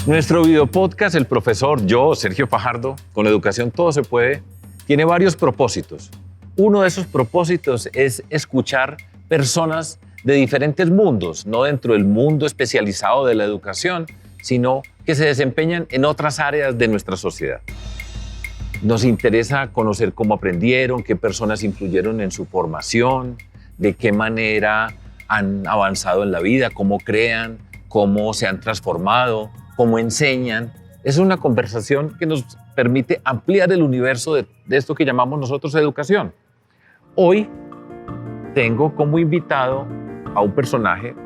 Nuestro video podcast, el profesor, yo, Sergio Fajardo, con la educación todo se puede, tiene varios propósitos. Uno de esos propósitos es escuchar personas de diferentes mundos, no dentro del mundo especializado de la educación, sino que se desempeñan en otras áreas de nuestra sociedad. Nos interesa conocer cómo aprendieron, qué personas influyeron en su formación, de qué manera han avanzado en la vida, cómo crean, cómo se han transformado, cómo enseñan. Es una conversación que nos permite ampliar el universo de esto que llamamos nosotros educación. Hoy tengo como invitado a un personaje,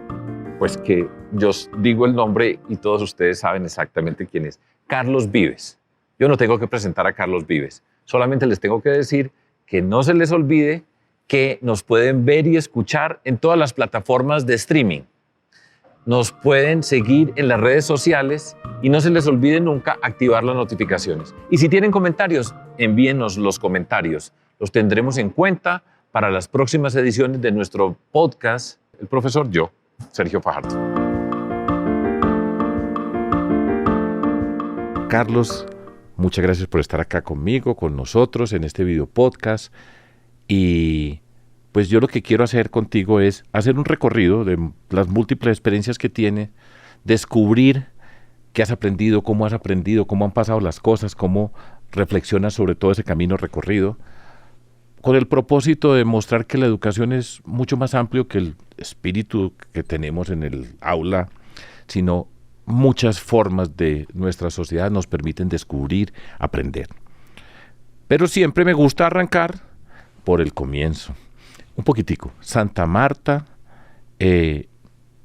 pues que yo digo el nombre y todos ustedes saben exactamente quién es. Carlos Vives. Yo no tengo que presentar a Carlos Vives, solamente les tengo que decir que no se les olvide que nos pueden ver y escuchar en todas las plataformas de streaming. Nos pueden seguir en las redes sociales y no se les olvide nunca activar las notificaciones. Y si tienen comentarios, envíenos los comentarios. Los tendremos en cuenta para las próximas ediciones de nuestro podcast, el profesor yo, Sergio Fajardo. Carlos, muchas gracias por estar acá conmigo, con nosotros en este video podcast. Y pues yo lo que quiero hacer contigo es hacer un recorrido de las múltiples experiencias que tienes, descubrir qué has aprendido, cómo han pasado las cosas, cómo reflexionas sobre todo ese camino recorrido, con el propósito de mostrar que la educación es mucho más amplio que el espíritu que tenemos en el aula, sino muchas formas de nuestra sociedad nos permiten descubrir, aprender. Pero siempre me gusta arrancar por el comienzo. Un poquitico. Santa Marta,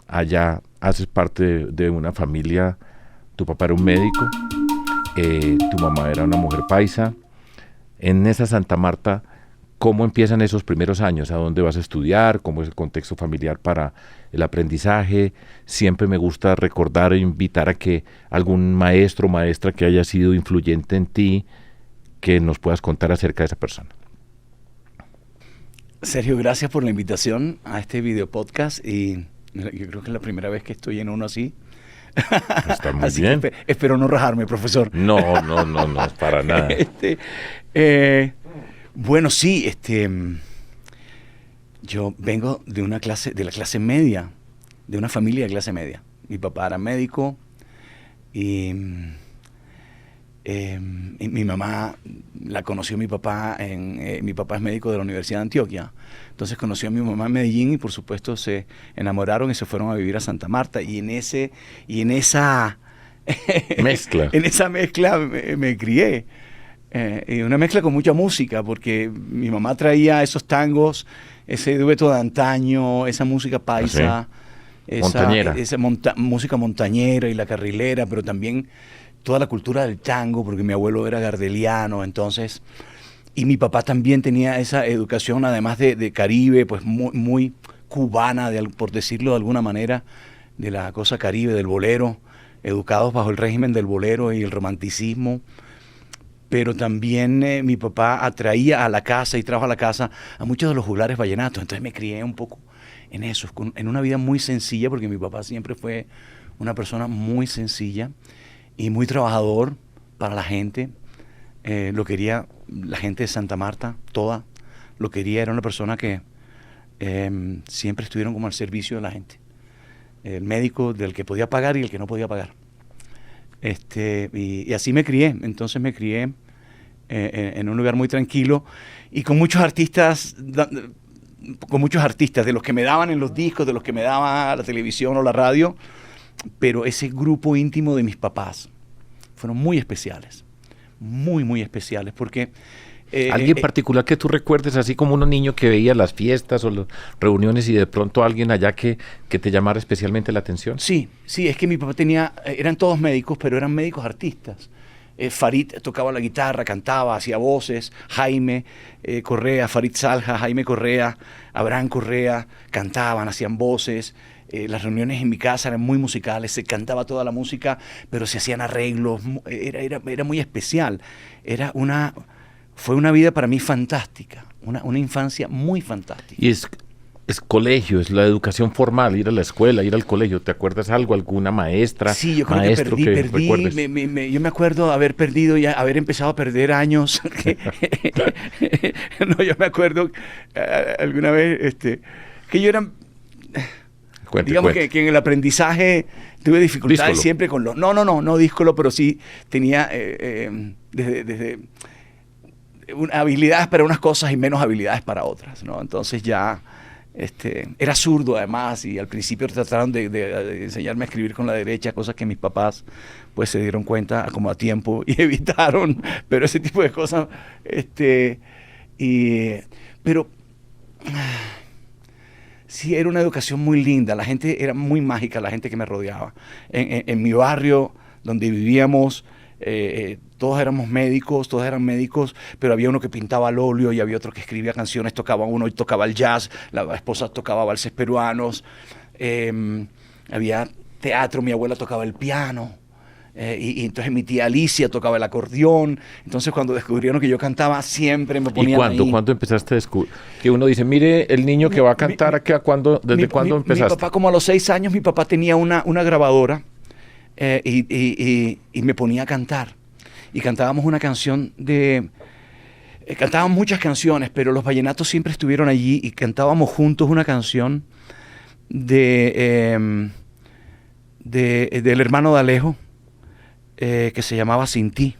allá haces parte de una familia, tu papá era un médico, tu mamá era una mujer paisa. En esa Santa Marta, ¿cómo empiezan esos primeros años? ¿A dónde vas a estudiar? ¿Cómo es el contexto familiar para el aprendizaje? Siempre me gusta recordar e invitar a que algún maestro o maestra que haya sido influyente en ti, que nos puedas contar acerca de esa persona. Sergio, gracias por la invitación a este video podcast y yo creo que es la primera vez que estoy en uno así. Está muy así bien. Que espero no rajarme, profesor. No, para nada. Bueno, sí, yo vengo de la clase media, de una familia de clase media. Mi papá era médico y mi mamá la conoció mi papá mi papá es médico de la Universidad de Antioquia, entonces conoció a mi mamá en Medellín y por supuesto se enamoraron y se fueron a vivir a Santa Marta y en esa mezcla me crié, y una mezcla con mucha música porque mi mamá traía esos tangos, ese dueto de antaño, esa música paisa, esa música montañera y la carrilera, pero también toda la cultura del tango, porque mi abuelo era gardeliano, entonces, y mi papá también tenía esa educación, además de Caribe, pues muy cubana, por decirlo de alguna manera, de la cosa caribe, del bolero, educados bajo el régimen del bolero y el romanticismo, pero también mi papá atraía a la casa y trajo a la casa a muchos de los juglares vallenatos, entonces me crié un poco en eso, en una vida muy sencilla, porque mi papá siempre fue una persona muy sencilla, y muy trabajador para la gente, lo quería la gente de Santa Marta, toda, lo quería, era una persona que siempre estuvieron como al servicio de la gente, el médico del que podía pagar y el que no podía pagar, y así me crié, entonces me crié en un lugar muy tranquilo y con muchos artistas de los que me daban en los discos, de los que me daba la televisión o la radio, pero ese grupo íntimo de mis papás fueron muy especiales, muy especiales, porque... ¿Alguien particular que tú recuerdes, así como un niño que veía las fiestas o las reuniones y de pronto alguien allá que te llamara especialmente la atención? Sí, es que mi papá eran todos médicos, pero eran médicos artistas. Farid tocaba la guitarra, cantaba, hacía voces, Jaime Correa, Farid Salja, Jaime Correa, Abraham Correa, cantaban, hacían voces. Las reuniones en mi casa eran muy musicales, se cantaba toda la música, pero se hacían arreglos, era muy especial. Fue una vida para mí fantástica, una infancia muy fantástica. Y es es colegio, es la educación formal, ir a la escuela, ir al colegio. ¿Te acuerdas algo? ¿Alguna maestra? Sí, yo creo maestro que perdí. Yo me acuerdo haber perdido, haber empezado a perder años. No, yo me acuerdo alguna vez que yo era... digamos que en el aprendizaje tuve dificultades díscolo. siempre con los... No díscolo, pero sí tenía desde habilidades para unas cosas y menos habilidades para otras, ¿no? Entonces ya era zurdo además, y al principio trataron de enseñarme a escribir con la derecha, cosas que mis papás pues se dieron cuenta como a tiempo y evitaron, pero ese tipo de cosas, pero sí, era una educación muy linda, la gente era muy mágica, la gente que me rodeaba. En mi barrio donde vivíamos, todos éramos médicos, todos eran médicos, pero había uno que pintaba al óleo y había otro que escribía canciones, tocaba uno y tocaba el jazz, la esposa tocaba valses peruanos, había teatro, mi abuela tocaba el piano, y entonces mi tía Alicia tocaba el acordeón. Entonces cuando descubrieron que yo cantaba, siempre me ponían ahí. ¿Y cuándo empezaste a descubrir? Que uno dice, mire, el niño que va a cantar, ¿desde cuándo empezaste? Mi papá, como a los 6 años, mi papá tenía una grabadora y me ponía a cantar. Y cantábamos una canción cantábamos muchas canciones, pero los vallenatos siempre estuvieron allí y cantábamos juntos una canción del hermano de Alejo, que se llamaba Sin Ti,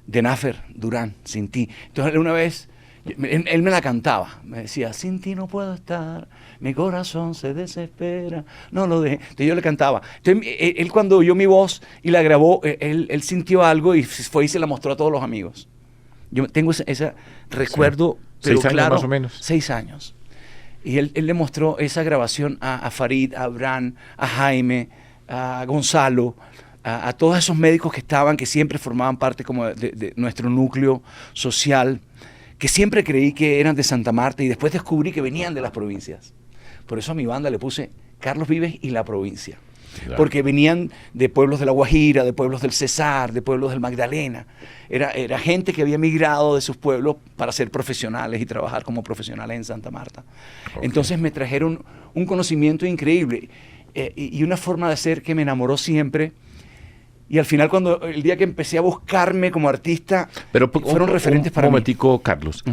de Náfer Durán, Sin Ti. Entonces una vez él me la cantaba, me decía, sin ti no puedo estar, mi corazón se desespera, no lo deje. Entonces yo le cantaba. Entonces él cuando oyó mi voz y la grabó, él sintió algo y fue y se la mostró a todos los amigos. Yo tengo ese recuerdo, sí. Pero 6 años claro, más o menos. 6 años. Y él le mostró esa grabación a Farid, a Abraham, a Jaime, a Gonzalo, a todos esos médicos que estaban, que siempre formaban parte como de nuestro núcleo social, que siempre creí que eran de Santa Marta y después descubrí que venían de las provincias. Por eso a mi banda le puse Carlos Vives y la provincia. Claro. Porque venían de pueblos de La Guajira, de pueblos del Cesar, de pueblos del Magdalena. Era gente que había migrado de sus pueblos para ser profesionales y trabajar como profesionales en Santa Marta. Okay. Entonces me trajeron un conocimiento increíble y una forma de ser que me enamoró siempre. Y al final, el día que empecé a buscarme como artista, pero fueron referentes para mí. Un momentico, Carlos.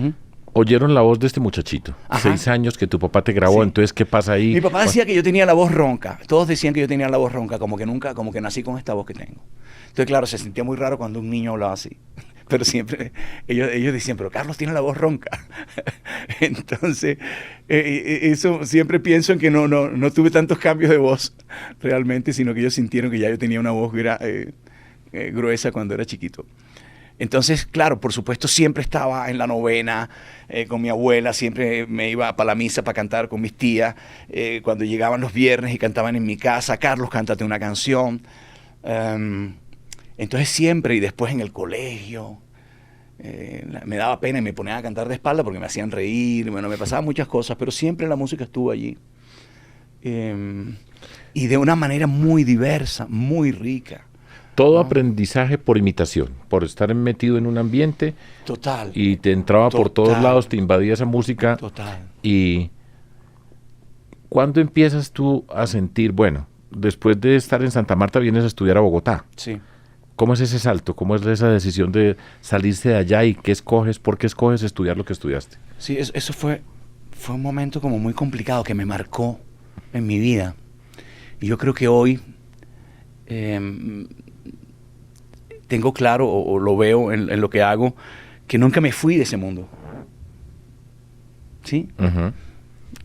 Oyeron la voz de este muchachito. Ajá. 6 años que tu papá te grabó, sí. Entonces, ¿qué pasa ahí? Mi papá decía que yo tenía la voz ronca. Todos decían que yo tenía la voz ronca, como que nací con esta voz que tengo. Entonces, claro, se sentía muy raro cuando un niño hablaba así. Pero siempre, ellos decían, pero Carlos tiene la voz ronca. Entonces, eso siempre pienso en que no tuve tantos cambios de voz realmente, sino que ellos sintieron que ya yo tenía una voz gruesa cuando era chiquito. Entonces, claro, por supuesto, siempre estaba en la novena con mi abuela, siempre me iba para la misa para cantar con mis tías. Cuando llegaban los viernes y cantaban en mi casa, Carlos, cántate una canción. Entonces siempre, y después en el colegio, me daba pena y me ponían a cantar de espalda porque me hacían reír, bueno, me pasaban muchas cosas, pero siempre la música estuvo allí. Y de una manera muy diversa, muy rica. Todo aprendizaje por imitación, por estar metido en un ambiente. Total. Y te entraba por todos lados, te invadía esa música. Total. Y ¿cuándo empiezas tú a sentir, bueno, después de estar en Santa Marta vienes a estudiar a Bogotá? Sí. ¿Cómo es ese salto? ¿Cómo es esa decisión de salirse de allá y qué escoges? ¿Por qué escoges estudiar lo que estudiaste? Sí, eso fue un momento como muy complicado que me marcó en mi vida. Y yo creo que hoy tengo claro, o lo veo en lo que hago, que nunca me fui de ese mundo. ¿Sí? Uh-huh.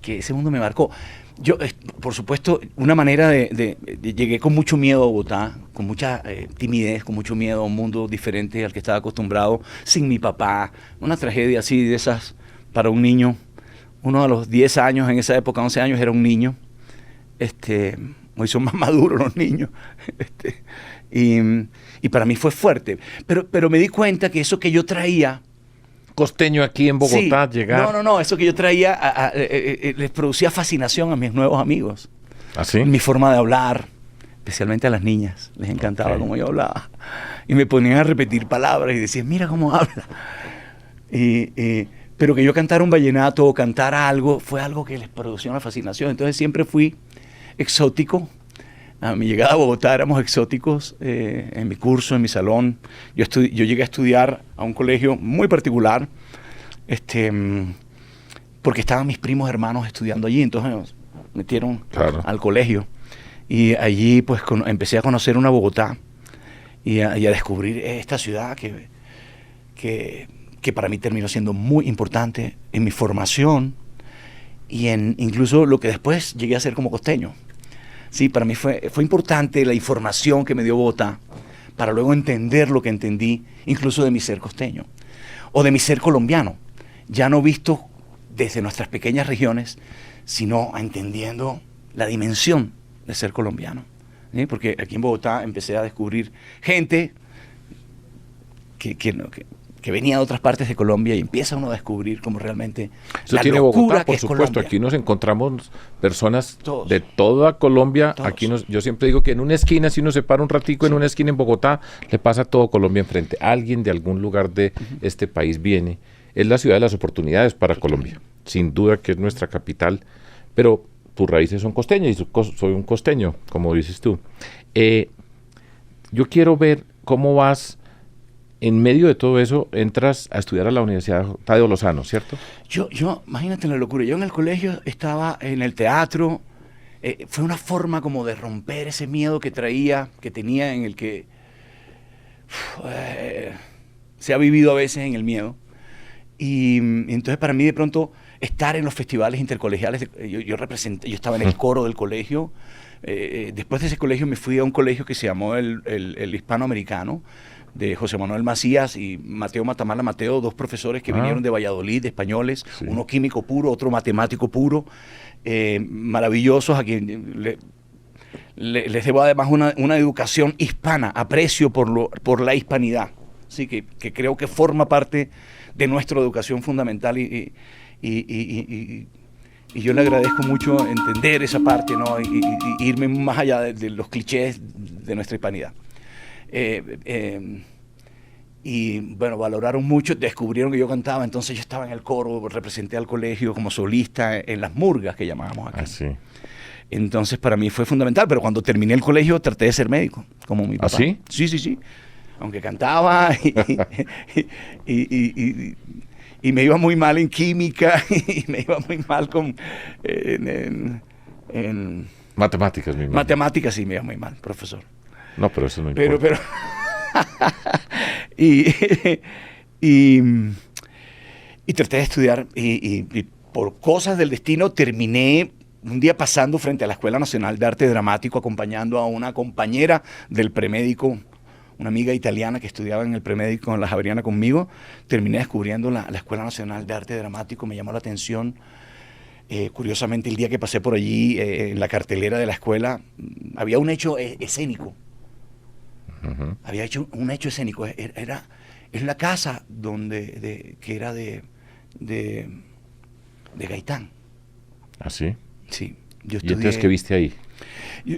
Que ese mundo me marcó. Yo, por supuesto, una manera llegué con mucho miedo a Bogotá, con mucha timidez, con mucho miedo a un mundo diferente al que estaba acostumbrado, sin mi papá. Una tragedia así de esas para un niño. Uno a los 10 años, en esa época, 11 años, era un niño. Hoy son más maduros los niños. Y para mí fue fuerte. Pero me di cuenta que eso que yo traía... Costeño aquí en Bogotá, sí, llegar... No, eso que yo traía les producía fascinación a mis nuevos amigos. ¿Ah, sí? Mi forma de hablar, especialmente a las niñas, les encantaba cómo yo hablaba. Y me ponían a repetir palabras y decían, mira cómo habla. pero que yo cantara un vallenato o cantara algo, fue algo que les produjo una fascinación. Entonces siempre fui exótico. A mi llegada a Bogotá éramos exóticos en mi curso, en mi salón. Yo llegué a estudiar a un colegio muy particular, porque estaban mis primos hermanos estudiando allí, entonces nos metieron al colegio. Y allí pues empecé a conocer una Bogotá y a descubrir esta ciudad que para mí terminó siendo muy importante en mi formación y en incluso lo que después llegué a ser como costeño. Sí, para mí fue importante la información que me dio Bogotá para luego entender lo que entendí, incluso de mi ser costeño o de mi ser colombiano, ya no visto desde nuestras pequeñas regiones, sino entendiendo la dimensión de ser colombiano. ¿Sí? Porque aquí en Bogotá empecé a descubrir gente que venía de otras partes de Colombia y empieza uno a descubrir cómo realmente eso tiene Bogotá, por supuesto. Aquí nos encontramos personas de toda Colombia. Todos. Aquí yo siempre digo que en una esquina, si uno se para un ratico en una esquina en Bogotá, le pasa todo Colombia enfrente. Alguien de algún lugar de este país viene. Es la ciudad de las oportunidades para Colombia. Sin duda que es nuestra capital, pero tus raíces son costeñas y soy un costeño, como dices tú. Yo quiero ver cómo vas. En medio de todo eso, entras a estudiar a la Universidad Tadeo Lozano, ¿cierto? Yo, imagínate la locura. Yo en el colegio estaba en el teatro. Fue una forma como de romper ese miedo que tenía, en el que se ha vivido a veces en el miedo. Y entonces para mí de pronto estar en los festivales intercolegiales, yo estaba en el coro del colegio. Después de ese colegio me fui a un colegio que se llamó el Hispanoamericano, de José Manuel Macías y Mateo Matamala Mateo, dos profesores que vinieron de Valladolid, españoles, uno químico puro, otro matemático puro, maravillosos, a quien les debo además una educación hispana, aprecio por la hispanidad, ¿sí? que creo que forma parte de nuestra educación fundamental y yo le agradezco mucho entender esa parte, ¿no? y irme más allá de los clichés de nuestra hispanidad. Y bueno, valoraron mucho, descubrieron que yo cantaba, entonces yo estaba en el coro, representé al colegio como solista en las murgas que llamábamos aquí. Sí. Entonces para mí fue fundamental, pero cuando terminé el colegio traté de ser médico, como mi papá. ¿Ah, sí? Sí. Aunque cantaba y me iba muy mal en química y me iba muy mal en matemáticas, mi hermano. Matemáticas sí me iba muy mal, profesor. No, pero eso no importa. Pero y traté de estudiar y por cosas del destino terminé un día pasando frente a la Escuela Nacional de Arte Dramático acompañando a una compañera del premédico, una amiga italiana que estudiaba en el premédico en la Javeriana conmigo. Terminé descubriendo la Escuela Nacional de Arte Dramático, me llamó la atención. Curiosamente, el día que pasé por allí, en la cartelera de la escuela, había un hecho escénico. Había hecho un hecho escénico. Es la casa que era de Gaitán. ¿Ah, sí? Sí. ¿Y entonces qué viste ahí?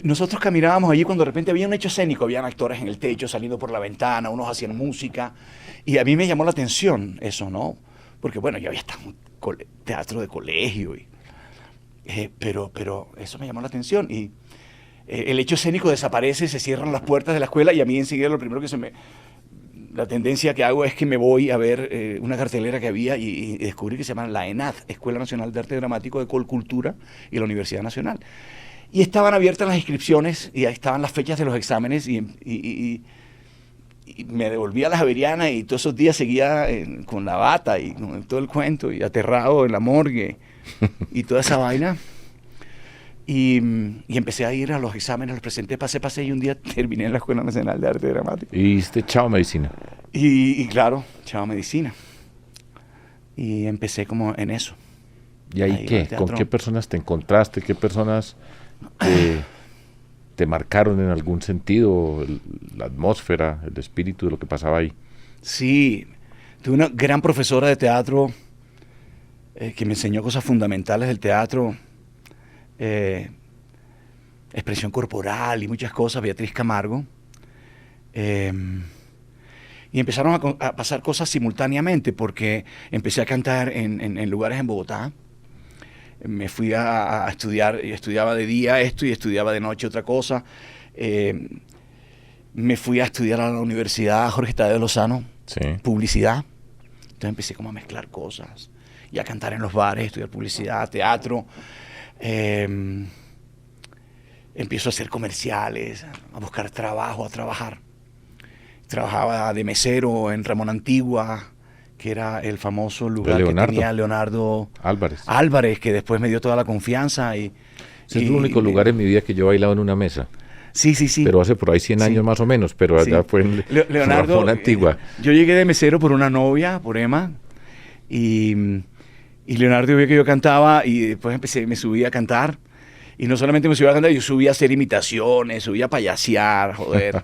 Nosotros caminábamos allí cuando de repente había un hecho escénico, habían actores en el techo saliendo por la ventana, unos hacían música, y a mí me llamó la atención eso, ¿no? Porque bueno, yo había estado en un teatro de colegio, pero eso me llamó la atención, y el hecho escénico desaparece, se cierran las puertas de la escuela, y a mí enseguida lo primero la tendencia que hago es que me voy a ver una cartelera que había y descubrí que se llama la ENAD, Escuela Nacional de Arte Dramático de Colcultura, y la Universidad Nacional. Y estaban abiertas las inscripciones y ahí estaban las fechas de los exámenes y me devolví a la Javeriana y todos esos días seguía con la bata y con todo el cuento y aterrado en la morgue y toda esa vaina. Y empecé a ir a los exámenes, los presenté, pasé y un día terminé en la Escuela Nacional de Arte Dramático. Y diste chao medicina. Y claro, chao medicina. Y empecé como en eso. ¿Y ahí qué? ¿Con qué personas te encontraste? ¿Qué personas te marcaron en algún sentido? La atmósfera, el espíritu de lo que pasaba ahí. Sí, tuve una gran profesora de teatro que me enseñó cosas fundamentales del teatro. Expresión corporal y muchas cosas, Beatriz Camargo. Y empezaron a pasar cosas simultáneamente, porque empecé a cantar en lugares en Bogotá. Me fui a estudiar, y estudiaba de día esto y estudiaba de noche otra cosa. Me fui a estudiar a la Universidad Jorge Tadeo Lozano, Sí. publicidad. Entonces empecé como a mezclar cosas y a cantar en los bares, estudiar publicidad, teatro. Empiezo a hacer comerciales, a buscar trabajo, a trabajar. Trabajaba de mesero en Ramón Antigua, que era el famoso lugar que tenía Leonardo Álvarez, que después me dio toda la confianza. Ese es el único lugar en mi vida que yo he bailado en una mesa. Sí, sí, sí. Pero hace por ahí 100 años más o menos, pero allá fue en Leonardo, Ramón Antigua. Yo llegué de mesero por una novia, por Emma, y Leonardo vio que yo cantaba y después me subí a cantar. Y no solamente me subí a cantar, yo subí a hacer imitaciones, subí a payasear, joder.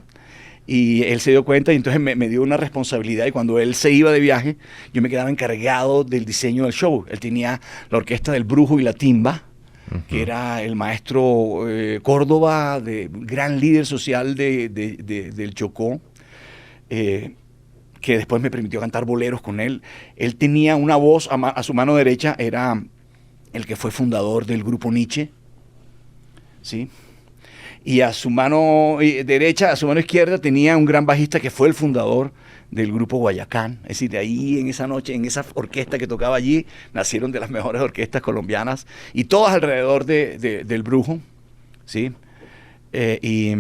Y él se dio cuenta y entonces me dio una responsabilidad, y cuando él se iba de viaje, yo me quedaba encargado del diseño del show. Él tenía la orquesta del Brujo y la Timba, que era el maestro Córdoba, gran líder social del Chocó, que después me permitió cantar boleros con él. Él tenía una voz a su mano derecha, era el que fue fundador del grupo Nietzsche, ¿sí? Y a su mano derecha, a su mano izquierda, tenía un gran bajista que fue el fundador del grupo Guayacán. Es decir, de ahí en esa noche, en esa orquesta que tocaba allí, nacieron de las mejores orquestas colombianas, y todas alrededor del Brujo, ¿sí? Y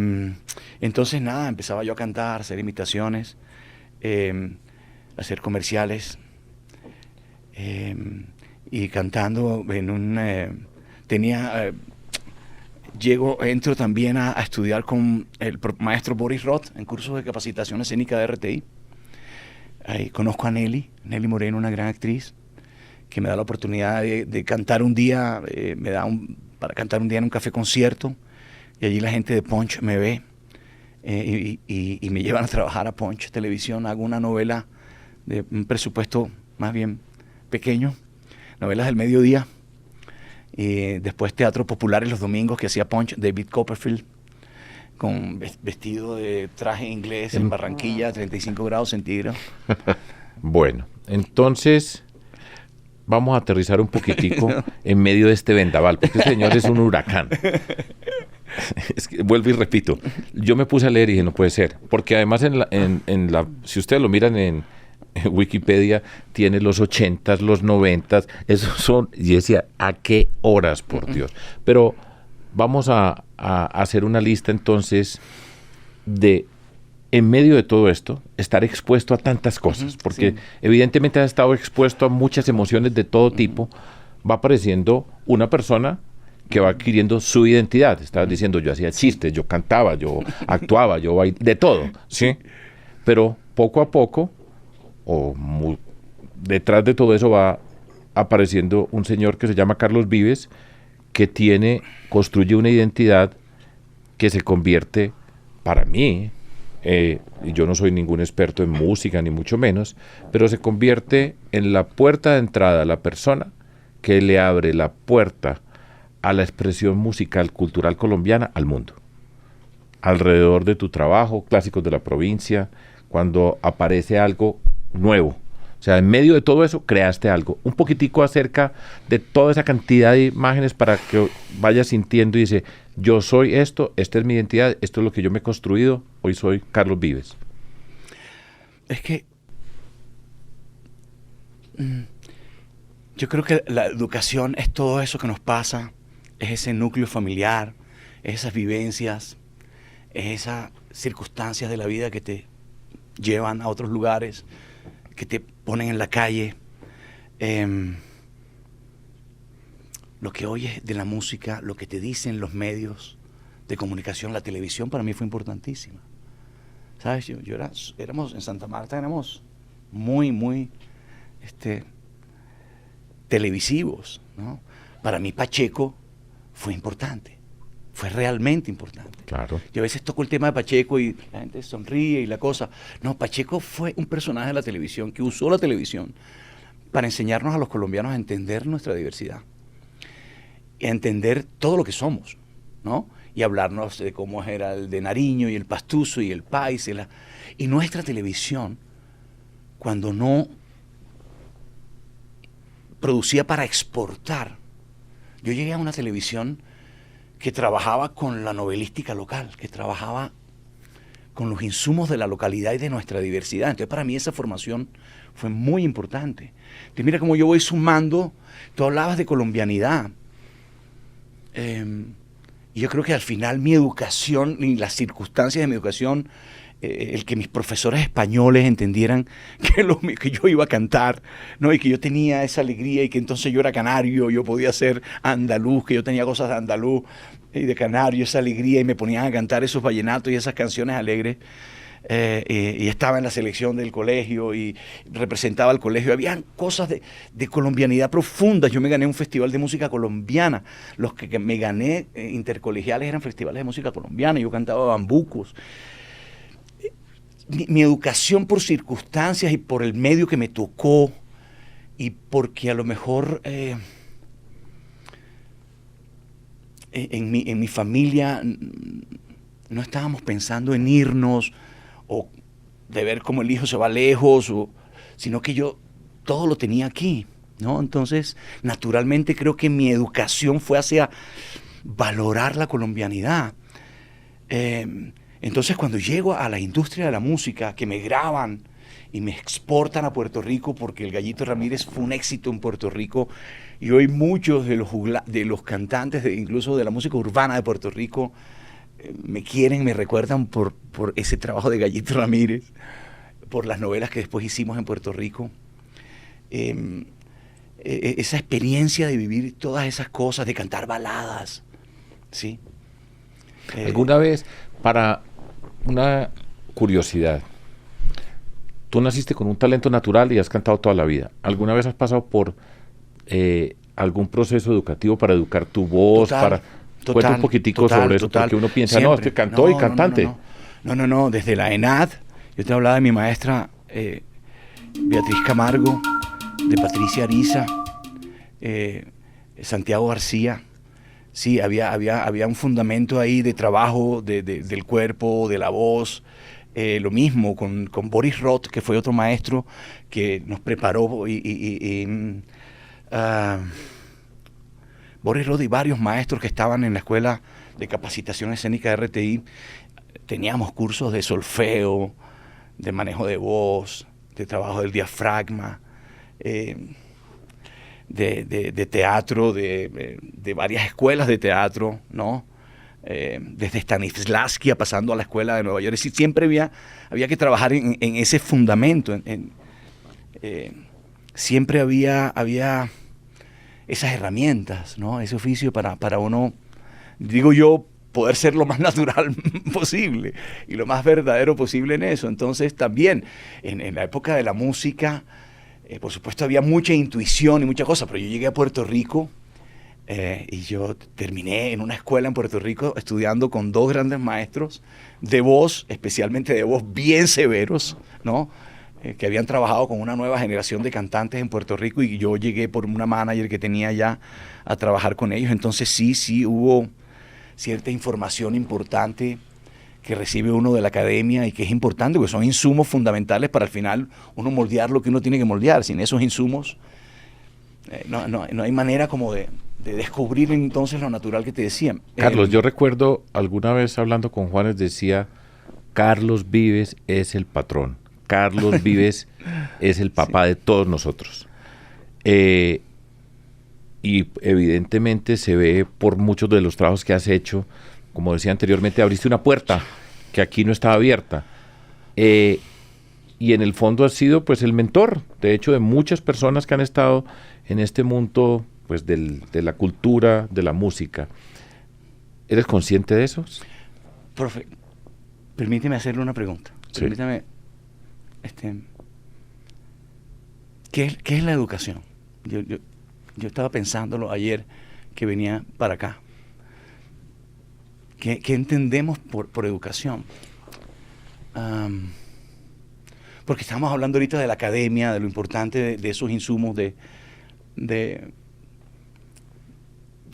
entonces nada, empezaba yo a cantar, a hacer imitaciones, a hacer comerciales, y cantando entro también a estudiar con el maestro Boris Roth en cursos de capacitación escénica de RTI. Ahí conozco a Nelly Moreno, una gran actriz, que me da la oportunidad de cantar un día, para cantar un día en un café concierto, y allí la gente de Punch me ve, y me llevan a trabajar a Punch Televisión. Hago una novela de un presupuesto más bien pequeño, novelas del mediodía, y después teatro popular en los domingos que hacía Punch, David Copperfield, con vestido de traje inglés en Barranquilla, 35 grados centígrados. Bueno, entonces vamos a aterrizar un poquitico en medio de este vendaval, porque este señor es un huracán. Es que, vuelvo y repito, yo me puse a leer y dije, no puede ser, porque además si ustedes lo miran en Wikipedia, tiene los 80s, los 90s, esos son, y decía, ¿a qué horas, por Dios? Pero vamos a hacer una lista entonces de, en medio de todo esto, estar expuesto a tantas cosas, porque evidentemente has estado expuesto a muchas emociones de todo tipo. Va apareciendo una persona que va adquiriendo su identidad. Estabas diciendo, yo hacía chistes, yo cantaba, yo actuaba, yo bailaba, de todo, ¿sí? Pero poco a poco, detrás de todo eso va apareciendo un señor que se llama Carlos Vives, que construye una identidad que se convierte, para mí, y yo no soy ningún experto en música, ni mucho menos, pero se convierte en la puerta de entrada a la persona que le abre la puerta a la expresión musical, cultural colombiana al mundo. Alrededor de tu trabajo, clásicos de la provincia, cuando aparece algo nuevo. O sea, en medio de todo eso, creaste algo. Un poquitico acerca de toda esa cantidad de imágenes para que vayas sintiendo y dice, yo soy esto, esta es mi identidad, esto es lo que yo me he construido, hoy soy Carlos Vives. Es que yo creo que la educación es todo eso que nos pasa, es ese núcleo familiar, es esas vivencias, es esas circunstancias de la vida que te llevan a otros lugares, que te ponen en la calle. Lo que oyes de la música, lo que te dicen los medios de comunicación, la televisión para mí fue importantísima. ¿Sabes? Éramos en Santa Marta, éramos muy televisivos, ¿no? Para mí Pacheco fue importante, fue realmente importante. Claro. Yo a veces toco el tema de Pacheco y la gente sonríe y la cosa. No, Pacheco fue un personaje de la televisión que usó la televisión para enseñarnos a los colombianos a entender nuestra diversidad y a entender todo lo que somos, ¿no? Y hablarnos de cómo era el de Nariño y el Pastuso y el País. Y nuestra televisión cuando no producía para exportar. Yo llegué a una televisión que trabajaba con la novelística local, que trabajaba con los insumos de la localidad y de nuestra diversidad. Entonces, para mí esa formación fue muy importante. Entonces, mira cómo yo voy sumando. Tú hablabas de colombianidad. Y yo creo que al final mi educación y las circunstancias de mi educación, el que mis profesores españoles entendieran que yo iba a cantar, ¿no? Y que yo tenía esa alegría y que entonces yo era canario, yo podía ser andaluz, que yo tenía cosas de andaluz y de canario, esa alegría, y me ponían a cantar esos vallenatos y esas canciones alegres. Y estaba en la selección del colegio y representaba al colegio. Habían cosas de colombianidad profundas. Yo me gané un festival de música colombiana. Los que me gané intercolegiales eran festivales de música colombiana. Yo cantaba bambucos. Mi educación, por circunstancias y por el medio que me tocó, y porque a lo mejor en mi familia no estábamos pensando en irnos o de ver cómo el hijo se va lejos, sino que yo todo lo tenía aquí, ¿no? Entonces, naturalmente creo que mi educación fue hacia valorar la colombianidad. Entonces, cuando llego a la industria de la música, que me graban y me exportan a Puerto Rico, porque el Gallito Ramírez fue un éxito en Puerto Rico, y hoy muchos de los cantantes, incluso de la música urbana de Puerto Rico, me quieren, me recuerdan por ese trabajo de Gallito Ramírez, por las novelas que después hicimos en Puerto Rico. Esa experiencia de vivir todas esas cosas, de cantar baladas, ¿sí? ¿Alguna vez, para una curiosidad, tú naciste con un talento natural y has cantado toda la vida? ¿Alguna vez has pasado por algún proceso educativo para educar tu voz? Cuenta un poquitico sobre eso, porque uno piensa, siempre. No, es que cantó y cantante. No, desde la ENAD, yo te hablaba de mi maestra Beatriz Camargo, de Patricia Ariza, Santiago García. Sí, había un fundamento ahí de trabajo del cuerpo, de la voz. Lo mismo con Boris Roth, que fue otro maestro que nos preparó Boris Roth y varios maestros que estaban en la Escuela de Capacitación Escénica de RTI. Teníamos cursos de solfeo, de manejo de voz, de trabajo del diafragma, de teatro, de varias escuelas de teatro, ¿no? Desde Stanislavski pasando a la Escuela de Nueva York. Es decir, siempre había que trabajar en ese fundamento. Siempre había esas herramientas, ¿no? Ese oficio para uno, digo yo, poder ser lo más natural posible y lo más verdadero posible en eso. Entonces también en la época de la música, por supuesto había mucha intuición y muchas cosas, pero yo llegué a Puerto Rico y yo terminé en una escuela en Puerto Rico estudiando con dos grandes maestros de voz, especialmente de voz bien severos, ¿no? Que habían trabajado con una nueva generación de cantantes en Puerto Rico, y yo llegué por una manager que tenía ya a trabajar con ellos. Entonces sí hubo cierta información importante que recibe uno de la academia y que es importante porque son insumos fundamentales para al final uno moldear lo que uno tiene que moldear. Sin esos insumos no hay manera como de descubrir entonces lo natural que te decía. Carlos, yo recuerdo alguna vez hablando con Juanes, decía, Carlos Vives es el patrón. Carlos Vives es el papá de todos nosotros. Y evidentemente se ve por muchos de los trabajos que has hecho. Como decía anteriormente, abriste una puerta que aquí no estaba abierta. Y en el fondo has sido pues el mentor, de hecho, de muchas personas que han estado en este mundo pues de la cultura, de la música. ¿Eres consciente de eso? Profe, permíteme hacerle una pregunta. Sí. Permítame. ¿Qué es la educación? Yo estaba pensándolo ayer que venía para acá. ¿Qué entendemos por educación? Porque estamos hablando ahorita de la academia, de lo importante de esos insumos, de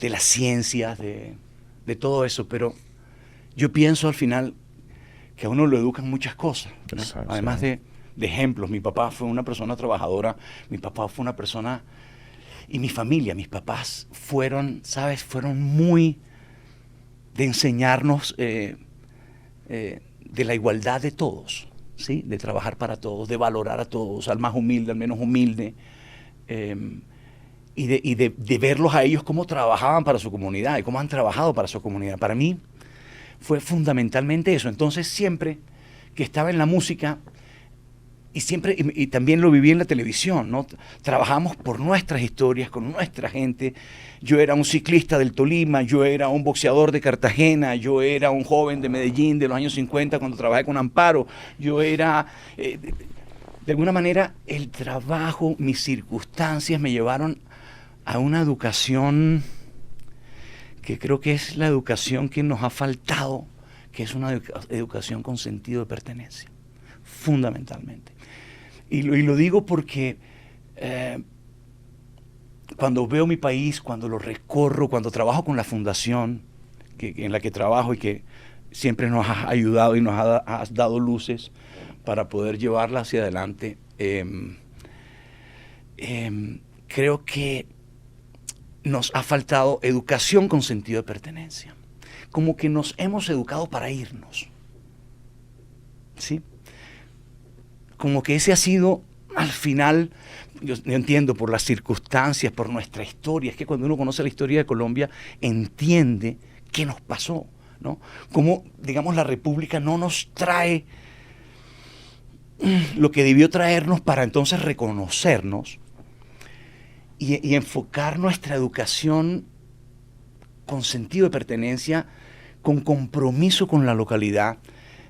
las ciencias, de todo eso, pero yo pienso al final que a uno lo educan muchas cosas, ¿no? Además de ejemplos. Mi papá fue una persona trabajadora, mi papá fue una persona... Y mi familia, mis papás fueron, ¿sabes? Fueron muy de enseñarnos de la igualdad de todos, ¿sí? De trabajar para todos, de valorar a todos, al más humilde, al menos humilde, y de verlos a ellos cómo trabajaban para su comunidad y cómo han trabajado para su comunidad. Para mí fue fundamentalmente eso. Entonces siempre que estaba en la música, y también lo viví en la televisión, ¿no? Trabajamos por nuestras historias, con nuestra gente. Yo era un ciclista del Tolima, yo era un boxeador de Cartagena, yo era un joven de Medellín de los años 50 cuando trabajé con Amparo, yo era... de alguna manera, el trabajo, mis circunstancias me llevaron a una educación que creo que es la educación que nos ha faltado, que es una educación con sentido de pertenencia, fundamentalmente. Y lo digo porque cuando veo mi país, cuando lo recorro, cuando trabajo con la fundación en la que trabajo y que siempre nos has ayudado y nos has dado luces para poder llevarla hacia adelante, creo que nos ha faltado educación con sentido de pertenencia. Como que nos hemos educado para irnos, ¿sí? Como que ese ha sido, al final, yo entiendo por las circunstancias, por nuestra historia, es que cuando uno conoce la historia de Colombia, entiende qué nos pasó, ¿no? Cómo, digamos, la República no nos trae lo que debió traernos para entonces reconocernos y enfocar nuestra educación con sentido de pertenencia, con compromiso con la localidad,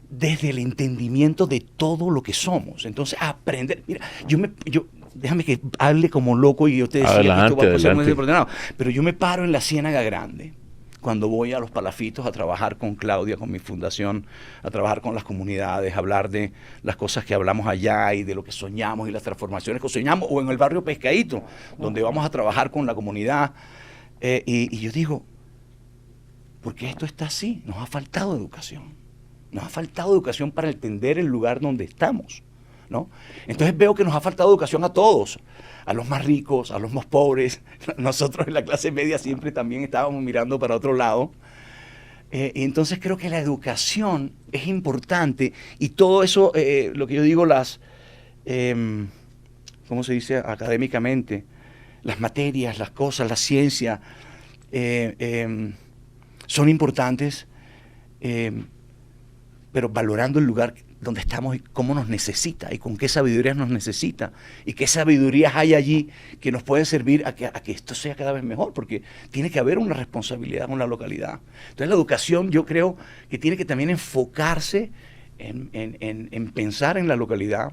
desde el entendimiento de todo lo que somos. Entonces, aprender. Mira, déjame que hable como loco y yo te decía adelante, que esto va a ser muy adelante. desordenado, pero yo me paro en la Ciénaga Grande cuando voy a los Palafitos a trabajar con Claudia, con mi fundación, a trabajar con las comunidades, a hablar de las cosas que hablamos allá y de lo que soñamos y las transformaciones que soñamos, o en el barrio Pescadito, donde vamos a trabajar con la comunidad. Y yo digo, ¿por qué esto está así? Nos ha faltado educación. Nos ha faltado educación para entender el lugar donde estamos, ¿no? Entonces veo que nos ha faltado educación a todos, a los más ricos, a los más pobres. Nosotros en la clase media siempre también estábamos mirando para otro lado. Y entonces creo que la educación es importante y todo eso, lo que yo digo, ¿cómo se dice académicamente? Las materias, las cosas, la ciencia, son importantes, pero valorando el lugar donde estamos y cómo nos necesita y con qué sabiduría nos necesita y qué sabidurías hay allí que nos pueden servir a que esto sea cada vez mejor, porque tiene que haber una responsabilidad con la localidad. Entonces la educación yo creo que tiene que también enfocarse en pensar en la localidad,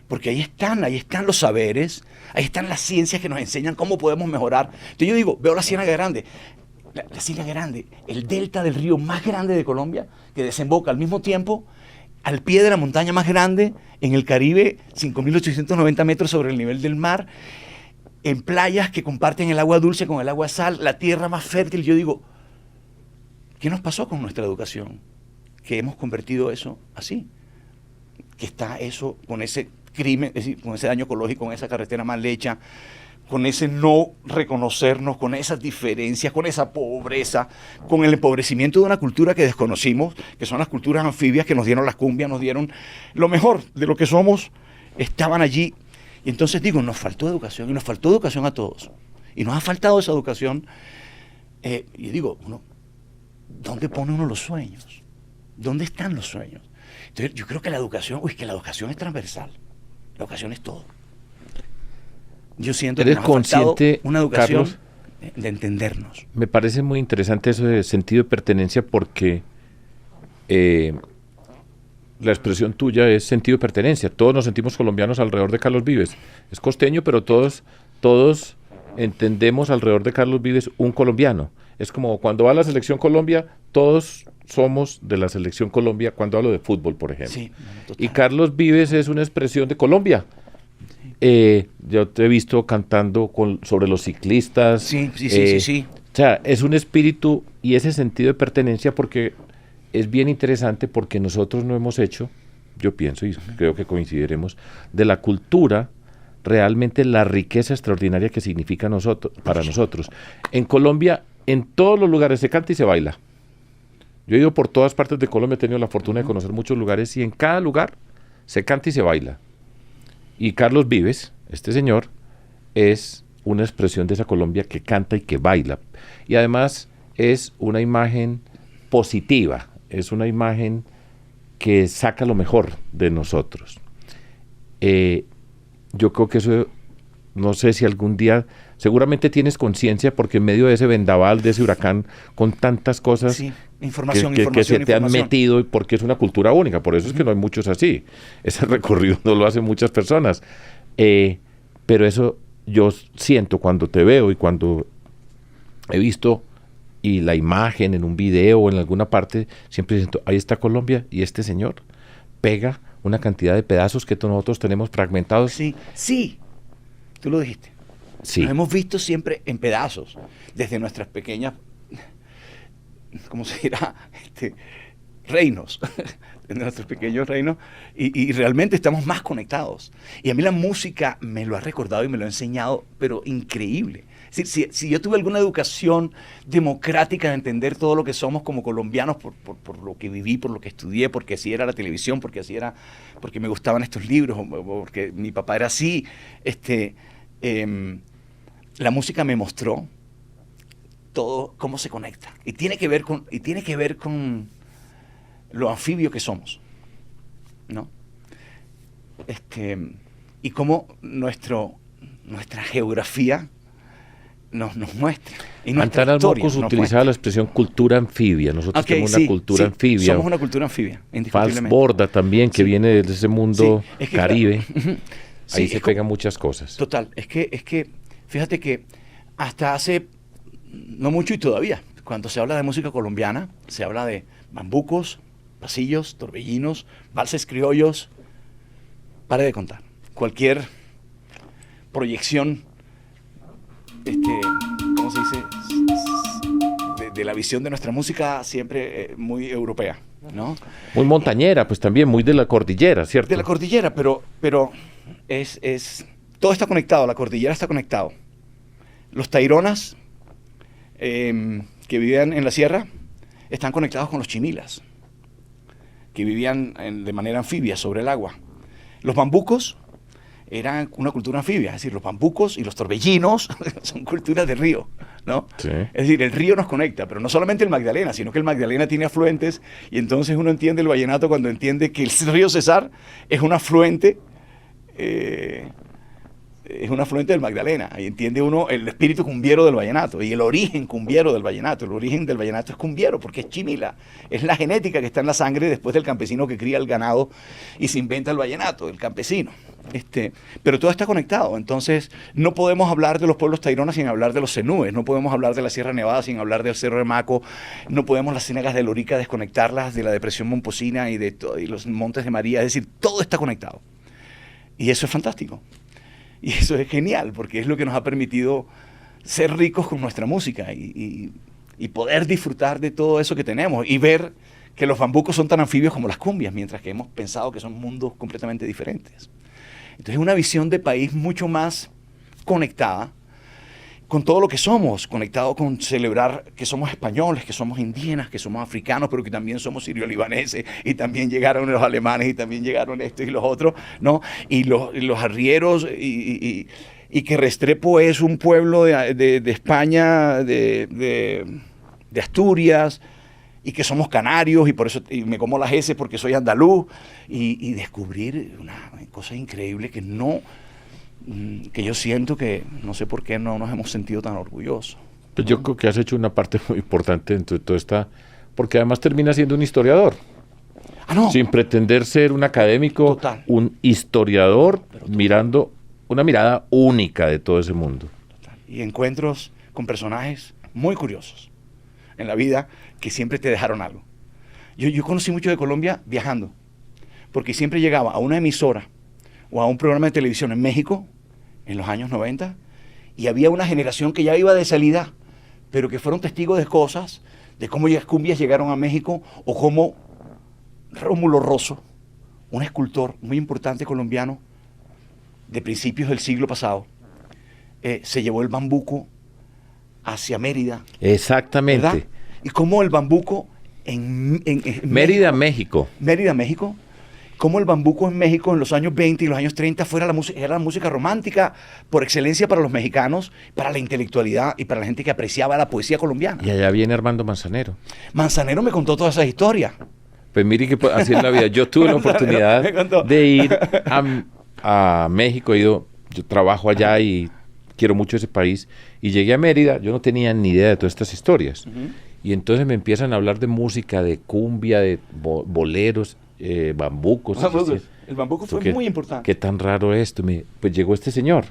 porque ahí están los saberes, ahí están las ciencias que nos enseñan cómo podemos mejorar. Entonces yo digo, veo la Ciénaga Grande, la Ciénaga Grande, el delta del río más grande de Colombia, que desemboca al mismo tiempo al pie de la montaña más grande en el Caribe, 5.890 metros sobre el nivel del mar, en playas que comparten el agua dulce con el agua sal, la tierra más fértil. Yo digo, ¿qué nos pasó con nuestra educación? Que hemos convertido eso así, que está eso con ese crimen, es decir, con ese daño ecológico, con esa carretera mal hecha, con ese no reconocernos, con esas diferencias, con esa pobreza, con el empobrecimiento de una cultura que desconocimos, que son las culturas anfibias que nos dieron las cumbias, nos dieron lo mejor de lo que somos, estaban allí. Y entonces digo, nos faltó educación, y nos faltó educación a todos. Y nos ha faltado esa educación. Y digo, ¿dónde pone uno los sueños? ¿Dónde están los sueños? Entonces yo creo que la educación es transversal. La educación es todo. Yo siento que nos ha faltado una educación, Carlos, de entendernos. Me parece muy interesante eso de sentido de pertenencia porque la expresión tuya es sentido de pertenencia. Todos nos sentimos colombianos alrededor de Carlos Vives. Es costeño, pero todos entendemos alrededor de Carlos Vives un colombiano. Es como cuando va a la Selección Colombia, todos somos de la Selección Colombia cuando hablo de fútbol, por ejemplo. Sí, y Carlos Vives es una expresión de Colombia. Yo te he visto cantando sobre los ciclistas. Sí. O sea, es un espíritu y ese sentido de pertenencia, porque es bien interesante, porque nosotros no hemos hecho yo pienso, y creo que coincidiremos, de la cultura, realmente la riqueza extraordinaria que significa para nosotros. En Colombia, en todos los lugares se canta y se baila. Yo he ido por todas partes de Colombia, he tenido la fortuna de conocer muchos lugares, y en cada lugar se canta y se baila. Y Carlos Vives, este señor, es una expresión de esa Colombia que canta y que baila. Y además es una imagen positiva, es una imagen que saca lo mejor de nosotros. Yo creo que eso, no sé si algún día, seguramente tienes conciencia, porque en medio de ese vendaval, de ese huracán, con tantas cosas sí, que se te han metido, y porque es una cultura única, por eso es que no hay muchos así. Ese recorrido no lo hacen muchas personas. Pero eso yo siento cuando te veo y cuando he visto y la imagen en un video o en alguna parte, siempre siento, ahí está Colombia, y este señor pega una cantidad de pedazos que nosotros tenemos fragmentados. Sí, tú lo dijiste. Sí. Nos hemos visto siempre en pedazos, desde nuestras pequeñas, ¿cómo se dirá? Reinos, de nuestros pequeños reinos, y realmente estamos más conectados. Y a mí la música me lo ha recordado y me lo ha enseñado, pero increíble. Es decir, si yo tuve alguna educación democrática de entender todo lo que somos como colombianos, por lo que viví, por lo que estudié, porque así era la televisión, porque me gustaban estos libros, porque mi papá era así, la música me mostró todo cómo se conecta. Y tiene que ver con lo anfibio que somos, ¿no? Y cómo nuestra geografía nos muestra. Y Antara Mocos utilizaba la expresión cultura anfibia. Nosotros tenemos una cultura anfibia. Somos una cultura anfibia, indiscutiblemente. Fals Borda también, que viene de ese mundo caribe. Claro. Ahí se pegan muchas cosas. Total. Es que, fíjate que hasta hace no mucho y todavía, cuando se habla de música colombiana, se habla de bambucos, pasillos, torbellinos, valses criollos. Pare de contar. Cualquier proyección, ¿cómo se dice? De la visión de nuestra música siempre muy europea, ¿no? Muy montañera, pues también, muy de la cordillera, ¿cierto? De la cordillera, pero todo está conectado, la cordillera está conectado. Los taironas que vivían en la sierra están conectados con los chimilas, que vivían de manera anfibia sobre el agua. Los bambucos eran una cultura anfibia, es decir, los bambucos y los torbellinos son culturas de río, ¿no? Sí. Es decir, el río nos conecta, pero no solamente el Magdalena, sino que el Magdalena tiene afluentes, y entonces uno entiende el vallenato cuando entiende que el río Cesar es un afluente del Magdalena, y entiende uno el espíritu cumbiero del vallenato y el origen cumbiero del vallenato. El origen del vallenato es cumbiero porque es chimila, es la genética que está en la sangre después del campesino que cría el ganado y se inventa el vallenato, el campesino. Pero todo está conectado, entonces no podemos hablar de los pueblos taironas sin hablar de los cenúes, no podemos hablar de la Sierra Nevada sin hablar del Cerro de Maco, no podemos las ciénagas de Lorica desconectarlas de la depresión momposina y los montes de María, es decir, todo está conectado. Y eso es fantástico. Y eso es genial, porque es lo que nos ha permitido ser ricos con nuestra música y poder disfrutar de todo eso que tenemos y ver que los bambucos son tan anfibios como las cumbias, mientras que hemos pensado que son mundos completamente diferentes. Entonces es una visión de país mucho más conectada con todo lo que somos, conectado con celebrar que somos españoles, que somos indígenas, que somos africanos, pero que también somos sirio-libaneses, y también llegaron los alemanes, y también llegaron estos y los otros, ¿no? Y los arrieros, y que Restrepo es un pueblo de España, de Asturias, y que somos canarios, y por eso me como las S porque soy andaluz, y descubrir una cosa increíble que yo siento que no sé por qué no nos hemos sentido tan orgullosos. Pues yo creo que has hecho una parte muy importante dentro de toda esta, porque además termina siendo un historiador. No. Sin pretender ser un académico, Total. Un historiador mirando una mirada única de todo ese mundo. Total. Y encuentros con personajes muy curiosos en la vida que siempre te dejaron algo. Yo conocí mucho de Colombia viajando, porque siempre llegaba a una emisora o a un programa de televisión en México, en los años 90, y había una generación que ya iba de salida, pero que fueron testigos de cosas, de cómo las cumbias llegaron a México, o cómo Rómulo Rosso, un escultor muy importante colombiano de principios del siglo pasado, se llevó el bambuco hacia Mérida. Exactamente. ¿Verdad? Y cómo el bambuco en Mérida, México. Mérida, México. Cómo el bambuco en México en los años 20 y los años 30 era la música romántica por excelencia para los mexicanos, para la intelectualidad y para la gente que apreciaba la poesía colombiana. Y allá viene Armando Manzanero. Manzanero me contó todas esas historias. Pues mire que así es la vida. Yo tuve la oportunidad de ir a México. Yo trabajo allá y quiero mucho ese país. Y llegué a Mérida, yo no tenía ni idea de todas estas historias. Y entonces me empiezan a hablar de música, de cumbia, de boleros, bambucos. El bambuco fue muy importante. Qué tan raro esto. Pues llegó este señor.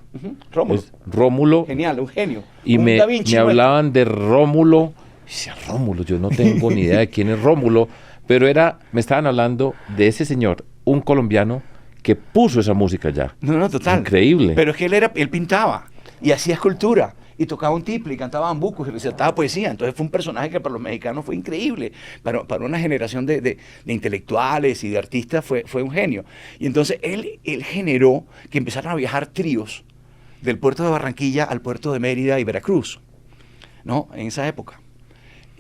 Rómulo. Rómulo. Genial, un genio. Y me hablaban de Rómulo. Y decía, Rómulo, yo no tengo ni idea de quién es Rómulo. Pero me estaban hablando de ese señor, un colombiano que puso esa música allá. No, total. Increíble. Pero es que él pintaba y hacía escultura y tocaba un tiple y cantaba bambucos y recitaba poesía. Entonces fue un personaje que para los mexicanos fue increíble. Para una generación de intelectuales y de artistas fue un genio. Y entonces él generó que empezaran a viajar tríos del puerto de Barranquilla al puerto de Mérida y Veracruz, ¿no? En esa época.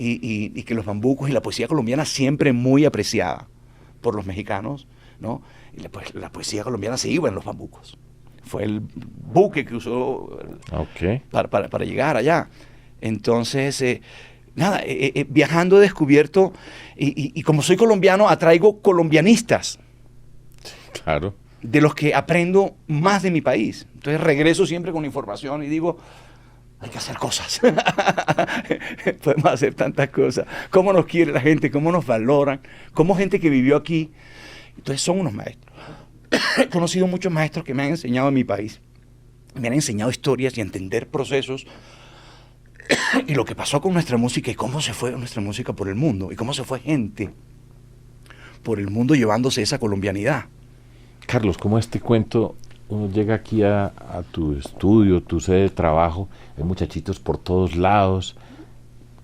Y que los bambucos y la poesía colombiana siempre muy apreciada por los mexicanos, ¿no? Y la poesía colombiana se iba en los bambucos. Fue el buque que usó para llegar allá. Entonces, viajando he descubierto, y como soy colombiano, atraigo colombianistas. Claro. De los que aprendo más de mi país. Entonces regreso siempre con información y digo, hay que hacer cosas. Podemos hacer tantas cosas. ¿Cómo nos quiere la gente? ¿Cómo nos valoran? ¿Cómo gente que vivió aquí? Entonces son unos maestros. He conocido muchos maestros que me han enseñado en mi país. Me han enseñado historias y a entender procesos. Y lo que pasó con nuestra música y cómo se fue nuestra música por el mundo. Y cómo se fue gente por el mundo llevándose esa colombianidad. Carlos, ¿cómo este cuento? Uno llega aquí a tu estudio, tu sede de trabajo, hay muchachitos por todos lados.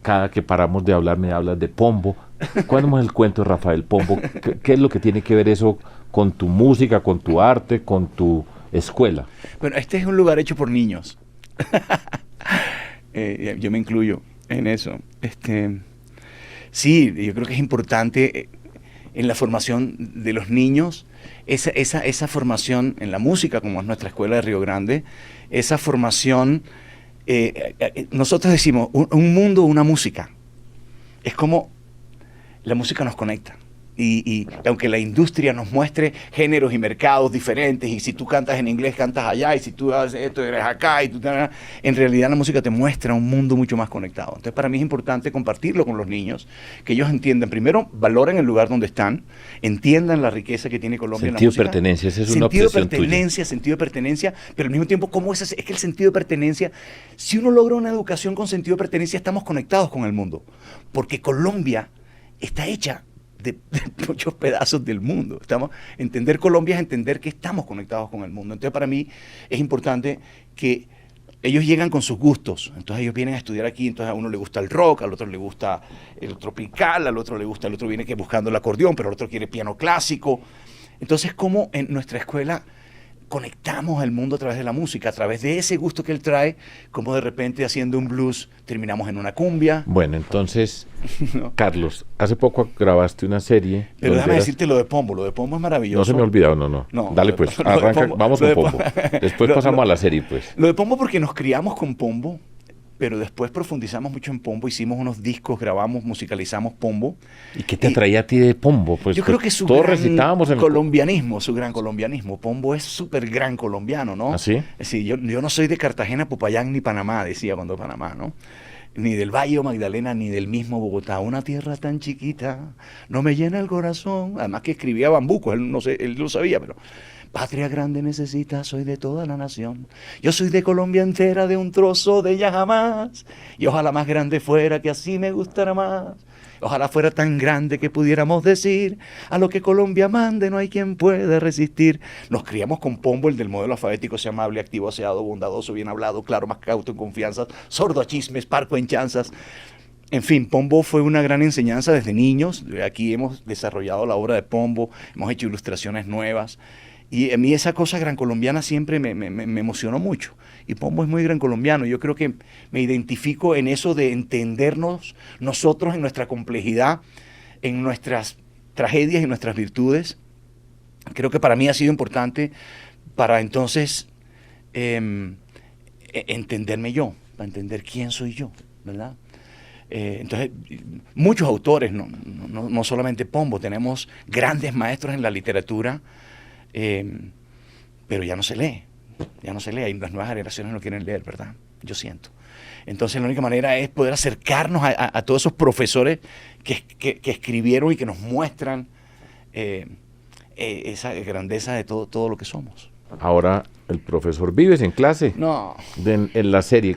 Cada que paramos de hablar me hablas de Pombo. Cuéntanos el cuento de Rafael Pombo. ¿Qué es lo que tiene que ver eso con tu música, con tu arte, con tu escuela? Bueno, este es un lugar hecho por niños. Yo me incluyo en eso. Sí, yo creo que es importante en la formación de los niños, esa formación en la música, como es nuestra escuela de Río Grande, esa formación, nosotros decimos, un mundo, una música. Es como la música nos conecta. Y aunque la industria nos muestre géneros y mercados diferentes, y si tú cantas en inglés, cantas allá, y si tú haces esto, eres acá, en realidad la música te muestra un mundo mucho más conectado. Entonces para mí es importante compartirlo con los niños, que ellos entiendan, primero, valoren el lugar donde están, entiendan la riqueza que tiene Colombia en la música. Sentido de pertenencia, esa es una obsesión tuya. Sentido de pertenencia, pero al mismo tiempo, ¿cómo es que el sentido de pertenencia, si uno logra una educación con sentido de pertenencia, estamos conectados con el mundo? Porque Colombia está hecha de muchos pedazos del mundo. Entender Colombia es entender que estamos conectados con el mundo. Entonces para mí es importante que ellos llegan con sus gustos. Entonces ellos vienen a estudiar aquí, entonces a uno le gusta el rock, al otro le gusta el tropical, al otro le gusta, el otro viene buscando el acordeón, pero el otro quiere piano clásico. Entonces, como en nuestra escuela conectamos al mundo a través de la música, a través de ese gusto que él trae, como de repente haciendo un blues terminamos en una cumbia. Bueno, entonces, no. Carlos, hace poco grabaste una serie. Pero déjame decirte lo de Pombo es maravilloso. No se me ha olvidado, no. Dale pues, arranca, vamos con Pombo. Después pasamos a la serie pues. Lo de Pombo porque nos criamos con Pombo, pero después profundizamos mucho en Pombo, hicimos unos discos, grabamos, musicalizamos Pombo. ¿Y qué te atraía a ti de Pombo? Pues, yo creo que su gran colombianismo. Pombo es súper gran colombiano, ¿no? ¿Ah, sí? Sí, yo no soy de Cartagena, Popayán ni Panamá, decía cuando Panamá, ¿no? Ni del Valle o Magdalena, ni del mismo Bogotá. Una tierra tan chiquita no me llena el corazón. Además que escribía bambuco, él lo sabía, pero... Patria grande necesita, soy de toda la nación. Yo soy de Colombia entera, de un trozo de ella jamás. Y ojalá más grande fuera, que así me gustara más. Ojalá fuera tan grande que pudiéramos decir, a lo que Colombia mande no hay quien pueda resistir. Nos criamos con Pombo, el del modelo alfabético, sea amable, activo, aseado, bondadoso, bien hablado, claro, más cauto en confianza, sordo a chismes, parco en chanzas. En fin, Pombo fue una gran enseñanza desde niños. Aquí hemos desarrollado la obra de Pombo, hemos hecho ilustraciones nuevas. Y a mí esa cosa gran colombiana siempre me emocionó mucho. Y Pombo es muy gran colombiano. Yo creo que me identifico en eso de entendernos nosotros en nuestra complejidad, en nuestras tragedias y nuestras virtudes. Creo que para mí ha sido importante para entonces entenderme yo, para entender quién soy yo, ¿verdad? Entonces, muchos autores, no solamente Pombo, tenemos grandes maestros en la literatura, pero ya no se lee, hay las nuevas generaciones no quieren leer, ¿verdad? Yo siento. Entonces la única manera es poder acercarnos a todos esos profesores que escribieron y que nos muestran esa grandeza de todo lo que somos. Ahora, el profesor Vives en clase. No. En la serie.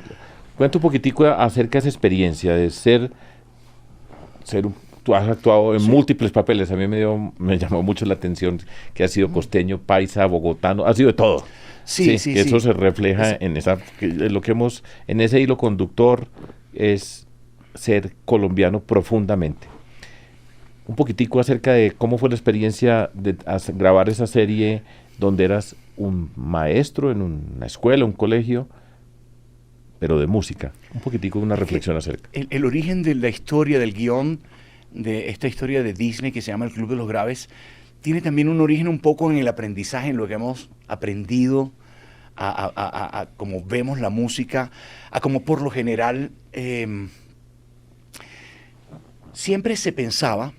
Cuenta un poquitico acerca de esa experiencia de tú has actuado en múltiples papeles. A mí me llamó mucho la atención que has sido costeño, paisa, bogotano, has sido de todo. Sí. Eso se refleja en en ese hilo conductor es ser colombiano profundamente. Un poquitico acerca de cómo fue la experiencia de grabar esa serie donde eras un maestro en una escuela, un colegio, pero de música. Un poquitico una reflexión acerca. El origen de la historia, del guión, de esta historia de Disney que se llama El Club de los Graves, tiene también un origen un poco en el aprendizaje, en lo que hemos aprendido, a cómo vemos la música, a cómo por lo general siempre se pensaba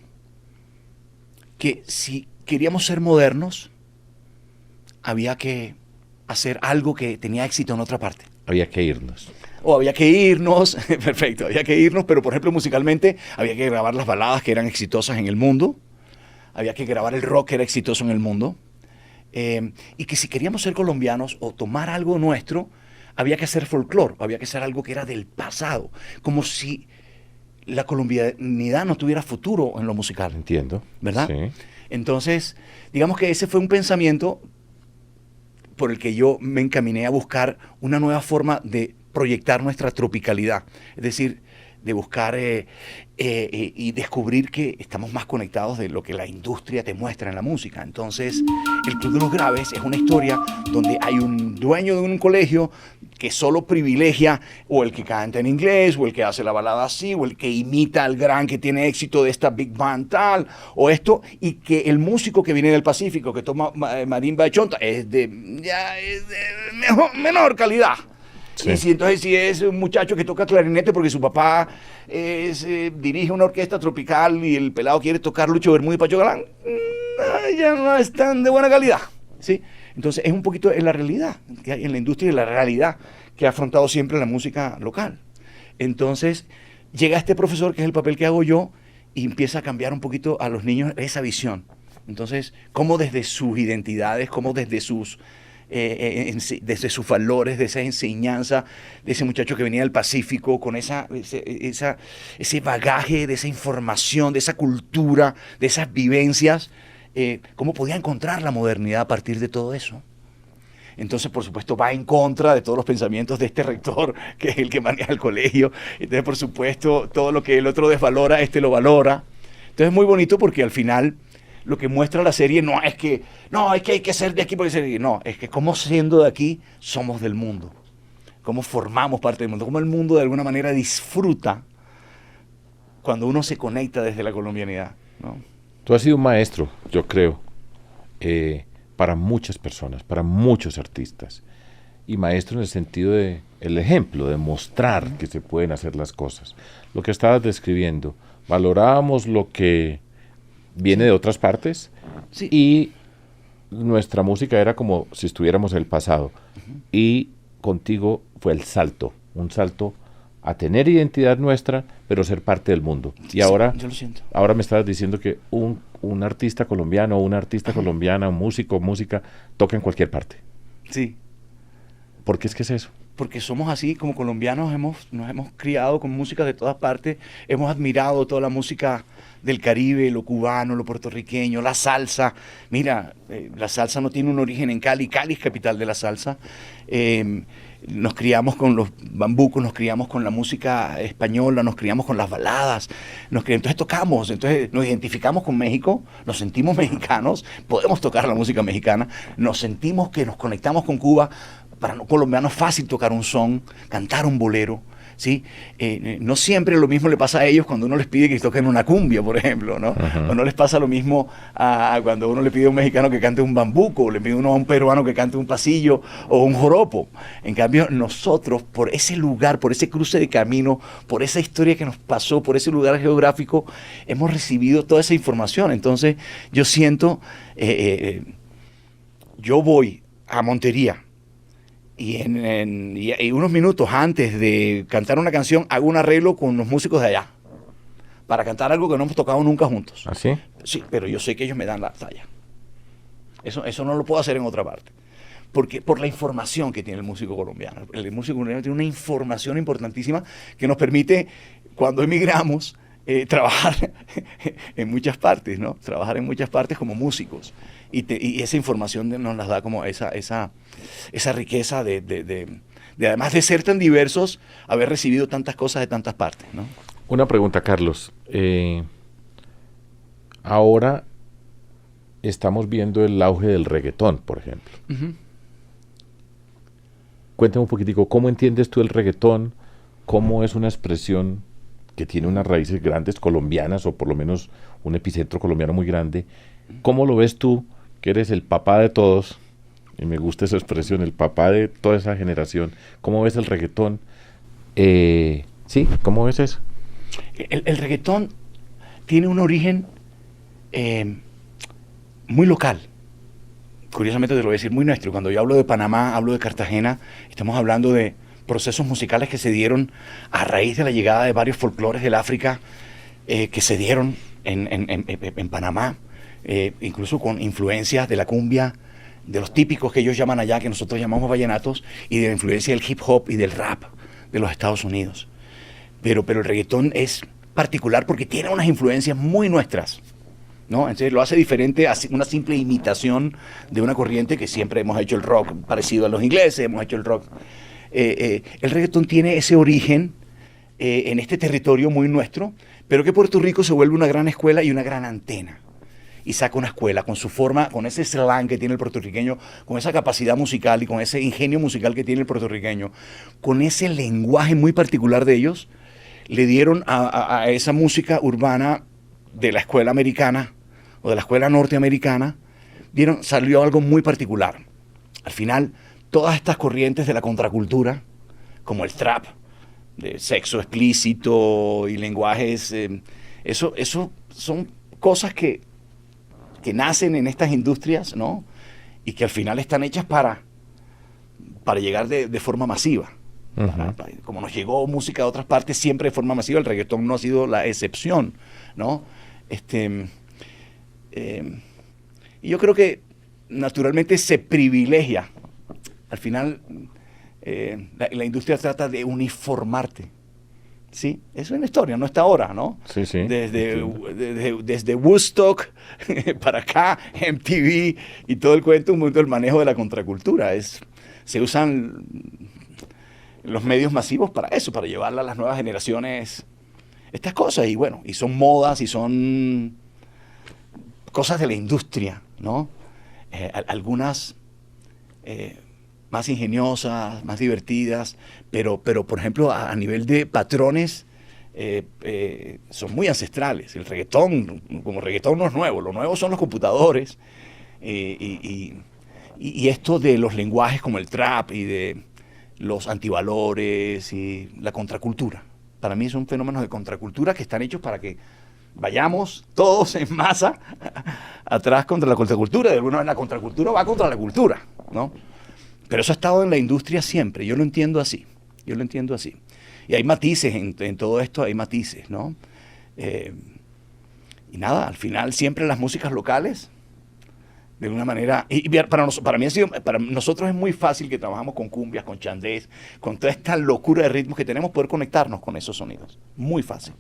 que si queríamos ser modernos, había que hacer algo que tenía éxito en otra parte. Había que irnos. O había que irnos, perfecto, había que irnos, pero por ejemplo musicalmente había que grabar las baladas que eran exitosas en el mundo, había que grabar el rock que era exitoso en el mundo, y que si queríamos ser colombianos o tomar algo nuestro, había que hacer folclore, había que hacer algo que era del pasado, como si la colombianidad no tuviera futuro en lo musical. Entiendo. ¿Verdad? Sí. Entonces, digamos que ese fue un pensamiento por el que yo me encaminé a buscar una nueva forma de proyectar nuestra tropicalidad, es decir, de buscar y descubrir que estamos más conectados de lo que la industria te muestra en la música. Entonces, El Club de los Graves es una historia donde hay un dueño de un colegio que solo privilegia o el que canta en inglés, o el que hace la balada así, o el que imita al gran que tiene éxito de esta big band tal, o esto, y que el músico que viene del Pacífico, que toma marimba de chonta, es de menor calidad. Sí. Y entonces si es un muchacho que toca clarinete porque su papá dirige una orquesta tropical y el pelado quiere tocar Lucho Bermúdez y Pacho Galán, ya no es tan de buena calidad, ¿sí? Entonces es un poquito en la realidad que hay en la industria y la realidad que ha afrontado siempre la música local. Entonces llega este profesor, que es el papel que hago yo, y empieza a cambiar un poquito a los niños esa visión. Entonces, cómo desde sus identidades, cómo desde sus valores, de esa enseñanza de ese muchacho que venía del Pacífico, con ese bagaje, de esa información, de esa cultura, de esas vivencias, cómo podía encontrar la modernidad a partir de todo eso. Entonces, por supuesto, va en contra de todos los pensamientos de este rector, que es el que maneja el colegio. Entonces, por supuesto, todo lo que el otro desvalora, este lo valora. Entonces, es muy bonito porque al final lo que muestra la serie no es que hay que ser de aquí porque ser, no, es que como siendo de aquí somos del mundo, cómo formamos parte del mundo, cómo el mundo de alguna manera disfruta cuando uno se conecta desde la colombianidad, ¿no? Tú has sido un maestro, yo creo, para muchas personas, para muchos artistas, y maestro en el sentido de el ejemplo, de mostrar que se pueden hacer las cosas. Lo que estabas describiendo, valorábamos lo que viene de otras partes, sí, y nuestra música era como si estuviéramos en el pasado. Y contigo fue el salto, un salto a tener identidad nuestra, pero ser parte del mundo. Y ahora, yo lo siento. Ahora me estabas diciendo que un artista colombiano o una artista colombiana, un música, toca en cualquier parte. Sí. ¿Por qué es que es eso? porque somos así, como colombianos nos hemos criado con música de todas partes, hemos admirado toda la música del Caribe, lo cubano, lo puertorriqueño, la salsa. Mira, la salsa no tiene un origen en Cali, Cali es capital de la salsa. Nos criamos con los bambucos, nos criamos con la música española, nos criamos con las baladas, entonces tocamos, entonces nos identificamos con México, nos sentimos mexicanos, podemos tocar la música mexicana, nos sentimos que nos conectamos con Cuba. Para los colombianos es fácil tocar un son, cantar un bolero, ¿sí? No siempre lo mismo le pasa a ellos cuando uno les pide que toquen una cumbia, por ejemplo, ¿no? O no les pasa lo mismo a cuando uno le pide a un mexicano que cante un bambuco, o le pide uno a un peruano que cante un pasillo o un joropo. En cambio, nosotros, por ese lugar, por ese cruce de camino, por esa historia que nos pasó, por ese lugar geográfico, hemos recibido toda esa información. Entonces, yo siento, yo voy a Montería, y unos minutos antes de cantar una canción hago un arreglo con los músicos de allá para cantar algo que no hemos tocado nunca juntos. ¿Ah, sí? Sí, pero yo sé que ellos me dan la talla. Eso no lo puedo hacer en otra parte. Porque, por la información que tiene el músico colombiano. El músico colombiano tiene una información importantísima que nos permite, cuando emigramos, trabajar en muchas partes, ¿no? Trabajar en muchas partes como músicos. Y esa información nos las da como esa riqueza de además de ser tan diversos, haber recibido tantas cosas de tantas partes, ¿no? Una pregunta, Carlos. Ahora estamos viendo el auge del reggaetón, por ejemplo. Uh-huh. Cuéntame un poquitico, ¿cómo entiendes tú el reggaetón? ¿Cómo es una expresión que tiene unas raíces grandes colombianas, o por lo menos un epicentro colombiano muy grande? ¿Cómo lo ves tú, que eres el papá de todos? Y me gusta esa expresión, el papá de toda esa generación. ¿Cómo ves el reggaetón? Sí, ¿cómo ves eso? El reggaetón tiene un origen muy local. Curiosamente te lo voy a decir, muy nuestro. Cuando yo hablo de Panamá, hablo de Cartagena, estamos hablando de procesos musicales que se dieron a raíz de la llegada de varios folclores del África que se dieron en Panamá, incluso con influencias de la cumbia, de los típicos que ellos llaman allá, que nosotros llamamos vallenatos, y de la influencia del hip hop y del rap de los Estados Unidos. Pero el reggaetón es particular porque tiene unas influencias muy nuestras, ¿no? Entonces lo hace diferente a una simple imitación de una corriente que siempre hemos hecho el rock parecido a los ingleses, hemos hecho el rock. El reggaetón tiene ese origen en este territorio muy nuestro, pero que Puerto Rico se vuelve una gran escuela y una gran antena. Y saca una escuela con su forma, con ese slang que tiene el puertorriqueño, con esa capacidad musical y con ese ingenio musical que tiene el puertorriqueño, con ese lenguaje muy particular de ellos, le dieron a esa música urbana de la escuela americana o de la escuela norteamericana, salió algo muy particular. Al final, todas estas corrientes de la contracultura, como el trap, de sexo explícito y lenguajes, eso son cosas que nacen en estas industrias, ¿no? Y que al final están hechas para llegar de forma masiva. Uh-huh. Como nos llegó música de otras partes siempre de forma masiva, el reggaetón no ha sido la excepción, ¿no? Y yo creo que naturalmente se privilegia. Al final la industria trata de uniformarte. Sí, eso es una historia, no está ahora, ¿no? Sí, sí. Desde Woodstock para acá, MTV y todo el cuento, un momento del manejo de la contracultura. Se usan los medios masivos para eso, para llevarle a las nuevas generaciones estas cosas. Y bueno, y son modas y son cosas de la industria, ¿no? Algunas más ingeniosas, más divertidas, pero por ejemplo, a nivel de patrones, son muy ancestrales. El reggaetón, como reggaetón no es nuevo, lo nuevo son los computadores, y esto de los lenguajes como el trap y de los antivalores y la contracultura. Para mí son fenómenos de contracultura que están hechos para que vayamos todos en masa atrás contra la contracultura. De alguna manera la contracultura va contra la cultura, ¿no? Pero eso ha estado en la industria siempre. Yo lo entiendo así. Y hay matices en todo esto, hay matices, ¿no? Y nada, al final siempre las músicas locales de una manera, y para mí para nosotros es muy fácil que trabajamos con cumbias, con chandés, con toda esta locura de ritmos que tenemos, poder conectarnos con esos sonidos. Muy fácil,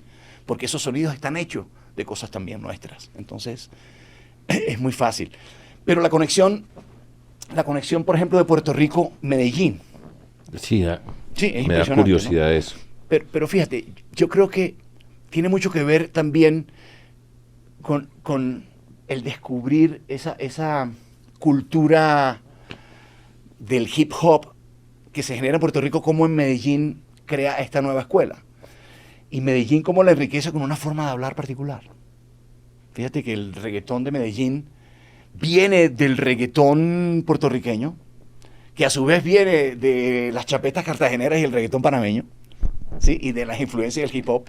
porque esos sonidos están hechos de cosas también nuestras. Entonces, es muy fácil. Pero la conexión, por ejemplo, de Puerto Rico, Medellín. Sí, es me da curiosidad, ¿no? Eso. Pero fíjate, yo creo que tiene mucho que ver también con el descubrir esa cultura del hip hop que se genera en Puerto Rico, como en Medellín crea esta nueva escuela. Y Medellín como la enriquece con una forma de hablar particular. Fíjate que el reggaetón de Medellín viene del reggaetón puertorriqueño, que a su vez viene de las chapetas cartageneras y el reggaetón panameño, ¿sí? Y de las influencias del hip hop,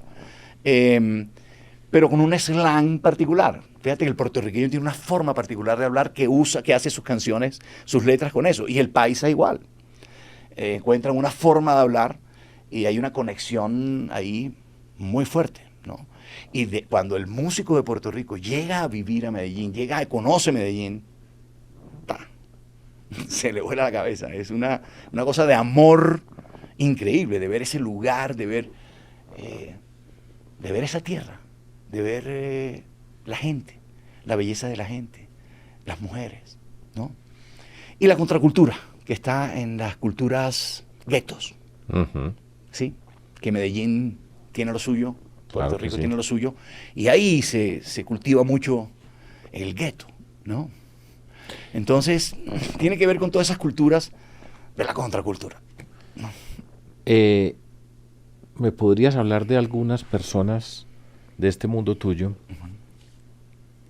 pero con un slang particular. Fíjate que el puertorriqueño tiene una forma particular de hablar que hace sus canciones, sus letras con eso, y el paisa igual. Encuentran una forma de hablar y hay una conexión ahí muy fuerte, ¿no? Y cuando el músico de Puerto Rico llega a vivir a Medellín, conoce Medellín, se le vuela la cabeza. Es una cosa de amor increíble, de ver ese lugar, de ver esa tierra, de ver la gente, la belleza de la gente, las mujeres, ¿no? Y la contracultura, que está en las culturas guetos, ¿sí? Que Medellín tiene lo suyo, Puerto Rico tiene lo suyo, y ahí se cultiva mucho el gueto, ¿no? Entonces, tiene que ver con todas esas culturas de la contracultura, ¿no? ¿Me podrías hablar de algunas personas de este mundo tuyo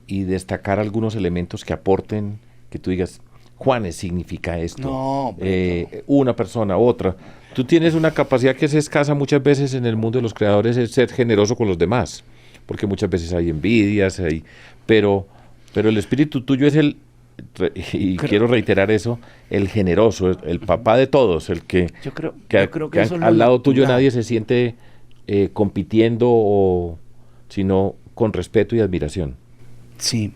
y destacar algunos elementos que aporten, que tú digas, Juanes significa esto? No, una persona, otra. Tú tienes una capacidad que es escasa muchas veces en el mundo de los creadores, es ser generoso con los demás, porque muchas veces hay envidias, pero el espíritu tuyo es quiero reiterar eso, el generoso, el papá de todos, el que, yo creo que al lado tuyo nadie se siente compitiendo, sino con respeto y admiración. Sí,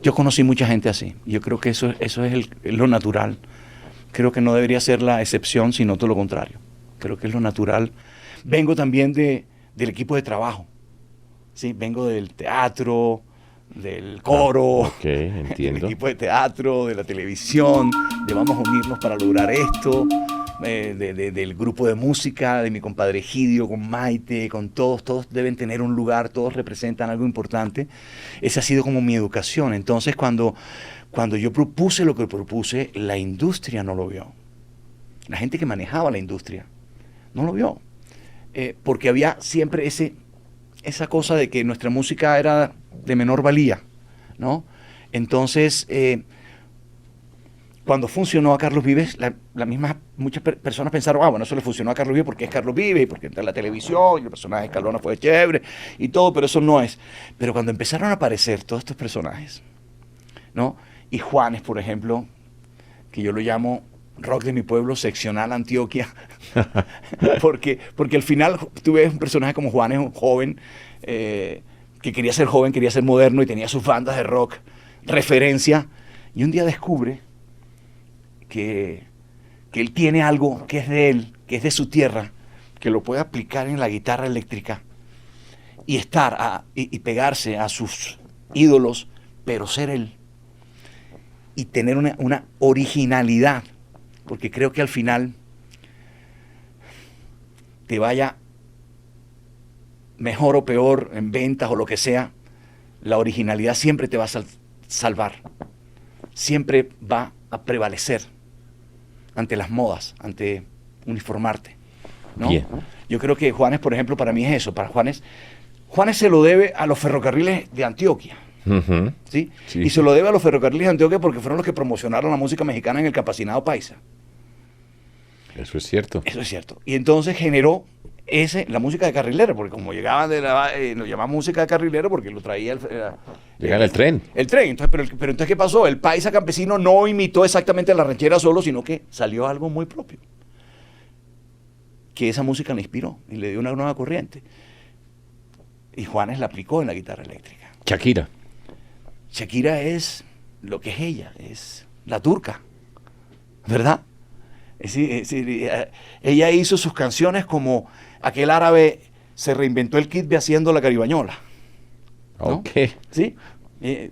yo conocí mucha gente así. Yo creo que eso es lo natural. Creo que no debería ser la excepción, sino todo lo contrario. Creo que es lo natural. Vengo también del equipo de trabajo. Sí, vengo del teatro, del coro, entiendo. del equipo de teatro, de la televisión, de vamos a unirnos para lograr esto, del grupo de música, de mi compadre Egidio, con Maite, con todos deben tener un lugar, todos representan algo importante. Esa ha sido como mi educación. Entonces, cuando yo propuse lo que propuse, la industria no lo vio. La gente que manejaba la industria no lo vio. Porque había siempre esa cosa de que nuestra música era de menor valía, ¿no? Entonces, cuando funcionó a Carlos Vives, muchas personas pensaron, bueno, eso le funcionó a Carlos Vives porque es Carlos Vives, y porque está en la televisión, y el personaje de Escalona fue chévere, y todo, pero eso no es. Pero cuando empezaron a aparecer todos estos personajes, ¿no? Y Juanes, por ejemplo, que yo lo llamo rock de mi pueblo, seccional Antioquia, porque al final tú ves un personaje como Juanes, un joven, que quería ser joven, quería ser moderno y tenía sus bandas de rock, referencia, y un día descubre que él tiene algo que es de él, que es de su tierra, que lo puede aplicar en la guitarra eléctrica y y pegarse a sus ídolos, pero ser él y tener una originalidad, porque creo que al final te vaya mejor o peor en ventas o lo que sea, la originalidad siempre te va a salvar, siempre va a prevalecer ante las modas, ante uniformarte, ¿no? Bien. Yo creo que Juanes, por ejemplo, para mí es eso. Para Juanes se lo debe a los ferrocarriles de Antioquia. ¿Sí? Sí. Y se lo debe a los ferrocarriles de Antioquia porque fueron los que promocionaron la música mexicana en el campesinado paisa. Eso es cierto. Eso es cierto. Y entonces generó la música de carrilero, porque como llegaban lo llamaban música de carrilero porque lo traía el tren. El tren. Entonces, pero entonces, ¿qué pasó? El paisa campesino no imitó exactamente la ranchera solo, sino que salió algo muy propio. Que esa música le inspiró y le dio una nueva corriente. Y Juanes la aplicó en la guitarra eléctrica. Shakira Shakira es lo que es ella, es la turca, ¿verdad? Ella hizo sus canciones como aquel árabe se reinventó el kitbe haciendo la caribañola, ¿no? Ok. ¿Sí?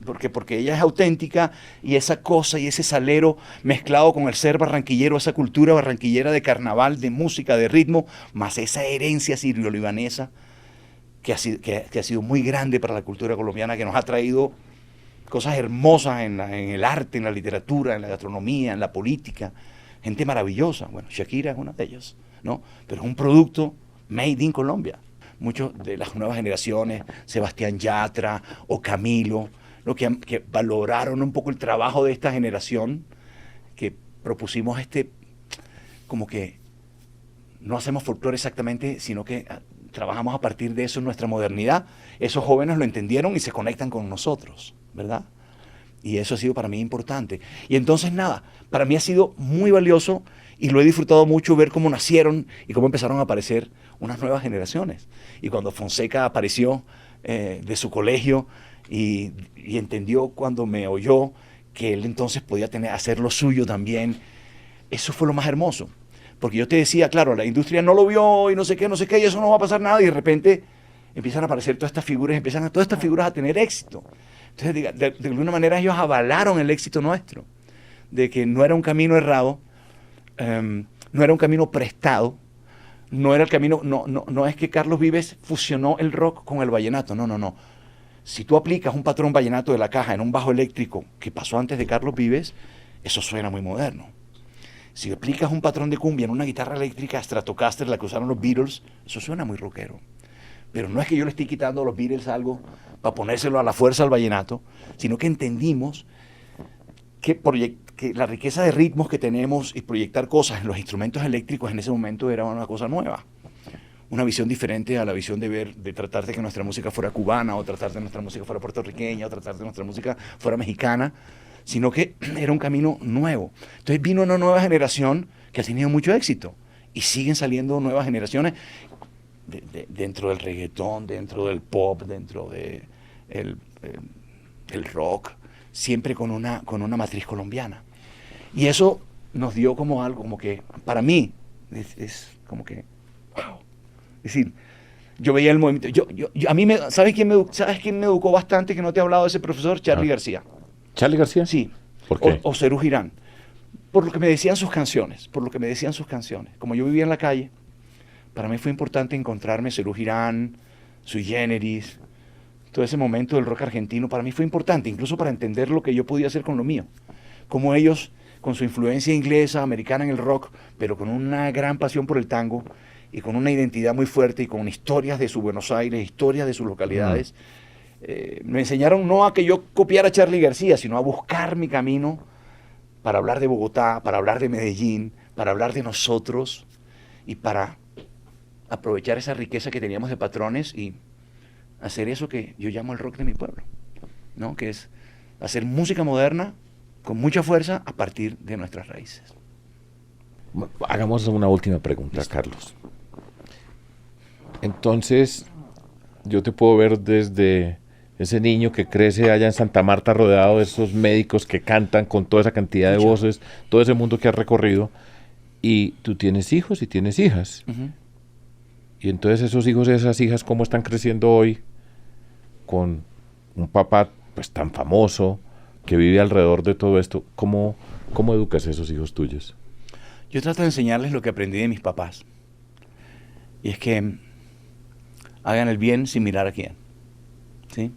Porque ella es auténtica, y esa cosa y ese salero mezclado con el ser barranquillero, esa cultura barranquillera de carnaval, de música, de ritmo, más esa herencia sirio-libanesa que ha sido muy grande para la cultura colombiana, que nos ha traído cosas hermosas en el arte, en la literatura, en la gastronomía, en la política, gente maravillosa. Bueno, Shakira es una de ellas, ¿no? Pero es un producto made in Colombia. Muchos de las nuevas generaciones, Sebastián Yatra o Camilo, que valoraron un poco el trabajo de esta generación, que propusimos como que no hacemos folclore exactamente, sino que trabajamos a partir de eso en nuestra modernidad. Esos jóvenes lo entendieron y se conectan con nosotros, ¿verdad? Y eso ha sido para mí importante. Y entonces nada, para mí ha sido muy valioso y lo he disfrutado mucho ver cómo nacieron y cómo empezaron a aparecer unas nuevas generaciones. Y cuando Fonseca apareció de su colegio y entendió cuando me oyó que él entonces podía hacer lo suyo también, eso fue lo más hermoso. Porque yo te decía, claro, la industria no lo vio y no sé qué, y eso no va a pasar nada, y de repente empiezan a aparecer todas estas figuras, todas estas figuras a tener éxito. Entonces, de alguna manera ellos avalaron el éxito nuestro, de que no era un camino errado, no era un camino prestado, no era el camino, no es que Carlos Vives fusionó el rock con el vallenato, no. Si tú aplicas un patrón vallenato de la caja en un bajo eléctrico que pasó antes de Carlos Vives, eso suena muy moderno. Si aplicas un patrón de cumbia en una guitarra eléctrica Stratocaster, la que usaron los Beatles, eso suena muy rockero. Pero no es que yo le esté quitando a los Beatles algo para ponérselo a la fuerza al vallenato, sino que entendimos que la riqueza de ritmos que tenemos y proyectar cosas en los instrumentos eléctricos en ese momento era una cosa nueva. Una visión diferente a la visión de tratar de que nuestra música fuera cubana, o tratar de nuestra música fuera puertorriqueña, o tratar de nuestra música fuera mexicana, sino que era un camino nuevo. Entonces vino una nueva generación que ha tenido mucho éxito, y siguen saliendo nuevas generaciones dentro del reggaetón, dentro del pop, dentro del rock, siempre con una matriz colombiana. Y eso nos dio como algo, como que, para mí, es como que, wow. Es decir, yo veía el movimiento. ¿Sabes quién me educó bastante, que no te he hablado de ese profesor? Charly García. ¿Charly García? Sí. ¿Por qué? O Serú Girán. Por lo que me decían sus canciones. Como yo vivía en la calle, para mí fue importante encontrarme Serú Girán, Sui Generis, todo ese momento del rock argentino. Para mí fue importante, incluso para entender lo que yo podía hacer con lo mío. Como ellos, con su influencia inglesa, americana en el rock, pero con una gran pasión por el tango, y con una identidad muy fuerte, y con historias de su Buenos Aires, historias de sus localidades, me enseñaron no a que yo copiara a Charly García, sino a buscar mi camino para hablar de Bogotá, para hablar de Medellín, para hablar de nosotros, y para aprovechar esa riqueza que teníamos de patrones y hacer eso que yo llamo el rock de mi pueblo, ¿no? Que es hacer música moderna con mucha fuerza a partir de nuestras raíces. Hagamos una última pregunta, ¿listo? Carlos. Entonces, yo te puedo ver desde ese niño que crece allá en Santa Marta, rodeado de esos médicos que cantan con toda esa cantidad de voces, todo ese mundo que has recorrido, y tú tienes hijos y tienes hijas. Uh-huh. Y entonces esos hijos y esas hijas, ¿cómo están creciendo hoy con un papá pues tan famoso que vive alrededor de todo esto? ¿Cómo educas a esos hijos tuyos? Yo trato de enseñarles lo que aprendí de mis papás. Y es que hagan el bien sin mirar a quién, ¿sí?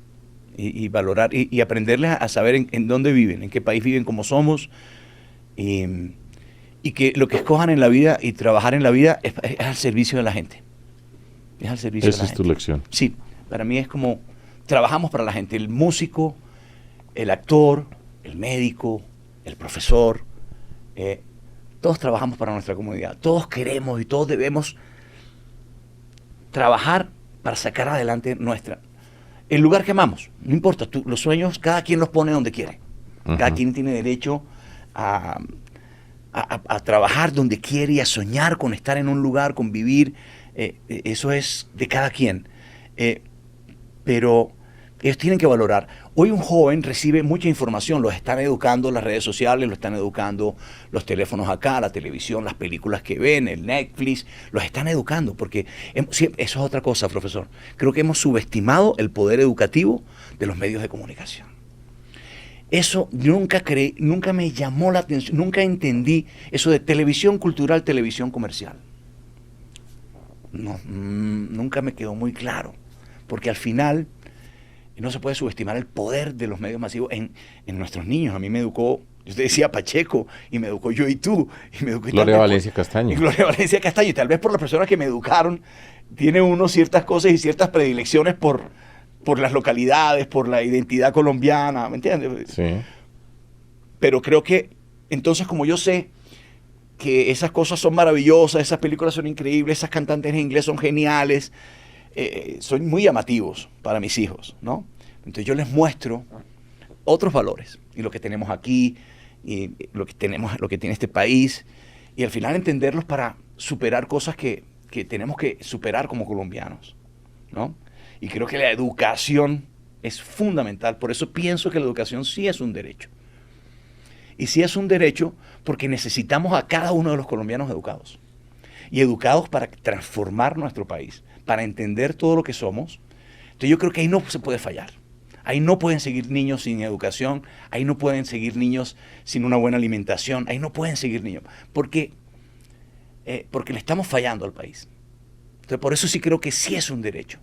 Y valorar, y aprenderles a saber en dónde viven, en qué país viven, cómo somos, y que lo que escojan en la vida y trabajar en la vida es al servicio de la gente. Es al servicio de la gente. Esa es tu lección. Sí, para mí es como trabajamos para la gente, el músico, el actor, el médico, el profesor, todos trabajamos para nuestra comunidad, todos queremos y todos debemos trabajar para sacar adelante el lugar que amamos. No importa, los sueños cada quien los pone donde quiere. Uh-huh. Cada quien tiene derecho a trabajar donde quiere y a soñar con estar en un lugar, con vivir. Eso es de cada quien. Pero Ellos tienen que valorar. Hoy un joven recibe mucha información, los están educando las redes sociales, los están educando los teléfonos acá, la televisión, las películas que ven, el Netflix, los están educando, porque eso es otra cosa, profesor. Creo que hemos subestimado el poder educativo de los medios de comunicación. Eso nunca me llamó la atención, nunca entendí eso de televisión cultural, televisión comercial. No, nunca me quedó muy claro, porque al final no se puede subestimar el poder de los medios masivos en nuestros niños. A mí me educó, yo te decía Pacheco, y me educó Yo y Tú, y me educó Gloria Valencia Castaño. Y Gloria Valencia Castaño, y tal vez por las personas que me educaron, tiene uno ciertas cosas y ciertas predilecciones por las localidades, por la identidad colombiana, ¿me entiendes? Sí. Pero creo que, entonces, como yo sé que esas cosas son maravillosas, esas películas son increíbles, esas cantantes en inglés son geniales, son muy llamativos para mis hijos, ¿no? Entonces yo les muestro otros valores y lo que tenemos aquí y lo que tiene este país, y al final entenderlos para superar cosas que tenemos que superar como colombianos, ¿no? Y creo que la educación es fundamental. Por eso pienso que la educación sí es un derecho. Y sí es un derecho porque necesitamos a cada uno de los colombianos educados. Y educados para transformar nuestro país, para entender todo lo que somos. Entonces yo creo que ahí no se puede fallar. Ahí no pueden seguir niños sin educación, ahí no pueden seguir niños sin una buena alimentación, ahí no pueden seguir niños, porque le estamos fallando al país. Entonces por eso sí creo que sí es un derecho.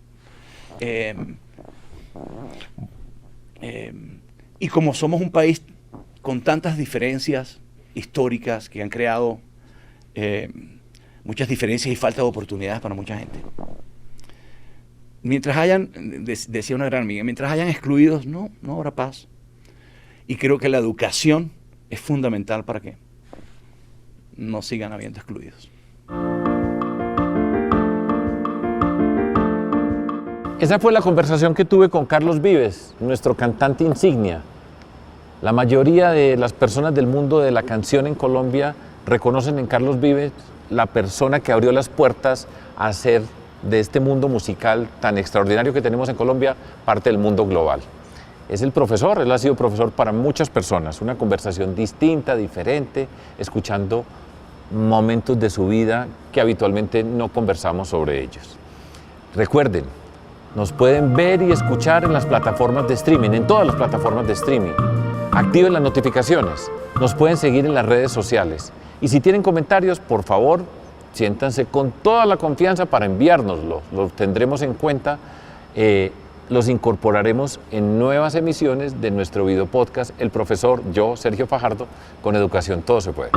Y como somos un país con tantas diferencias históricas que han creado muchas diferencias y falta de oportunidades para mucha gente, mientras hayan, decía una gran amiga, mientras hayan excluidos, no habrá paz. Y creo que la educación es fundamental para que no sigan habiendo excluidos. Esa fue la conversación que tuve con Carlos Vives, nuestro cantante insignia. La mayoría de las personas del mundo de la canción en Colombia reconocen en Carlos Vives la persona que abrió las puertas a hacer de este mundo musical tan extraordinario que tenemos en Colombia parte del mundo global. Es el profesor, él ha sido profesor para muchas personas, una conversación distinta, diferente, escuchando momentos de su vida que habitualmente no conversamos sobre ellos. Recuerden, nos pueden ver y escuchar en las plataformas de streaming, en todas las plataformas de streaming. Activen las notificaciones, nos pueden seguir en las redes sociales. Y si tienen comentarios, por favor, siéntanse con toda la confianza para enviárnoslo. Los tendremos en cuenta, los incorporaremos en nuevas emisiones de nuestro video podcast, El Profesor, yo, Sergio Fajardo, con Educación Todo se puede.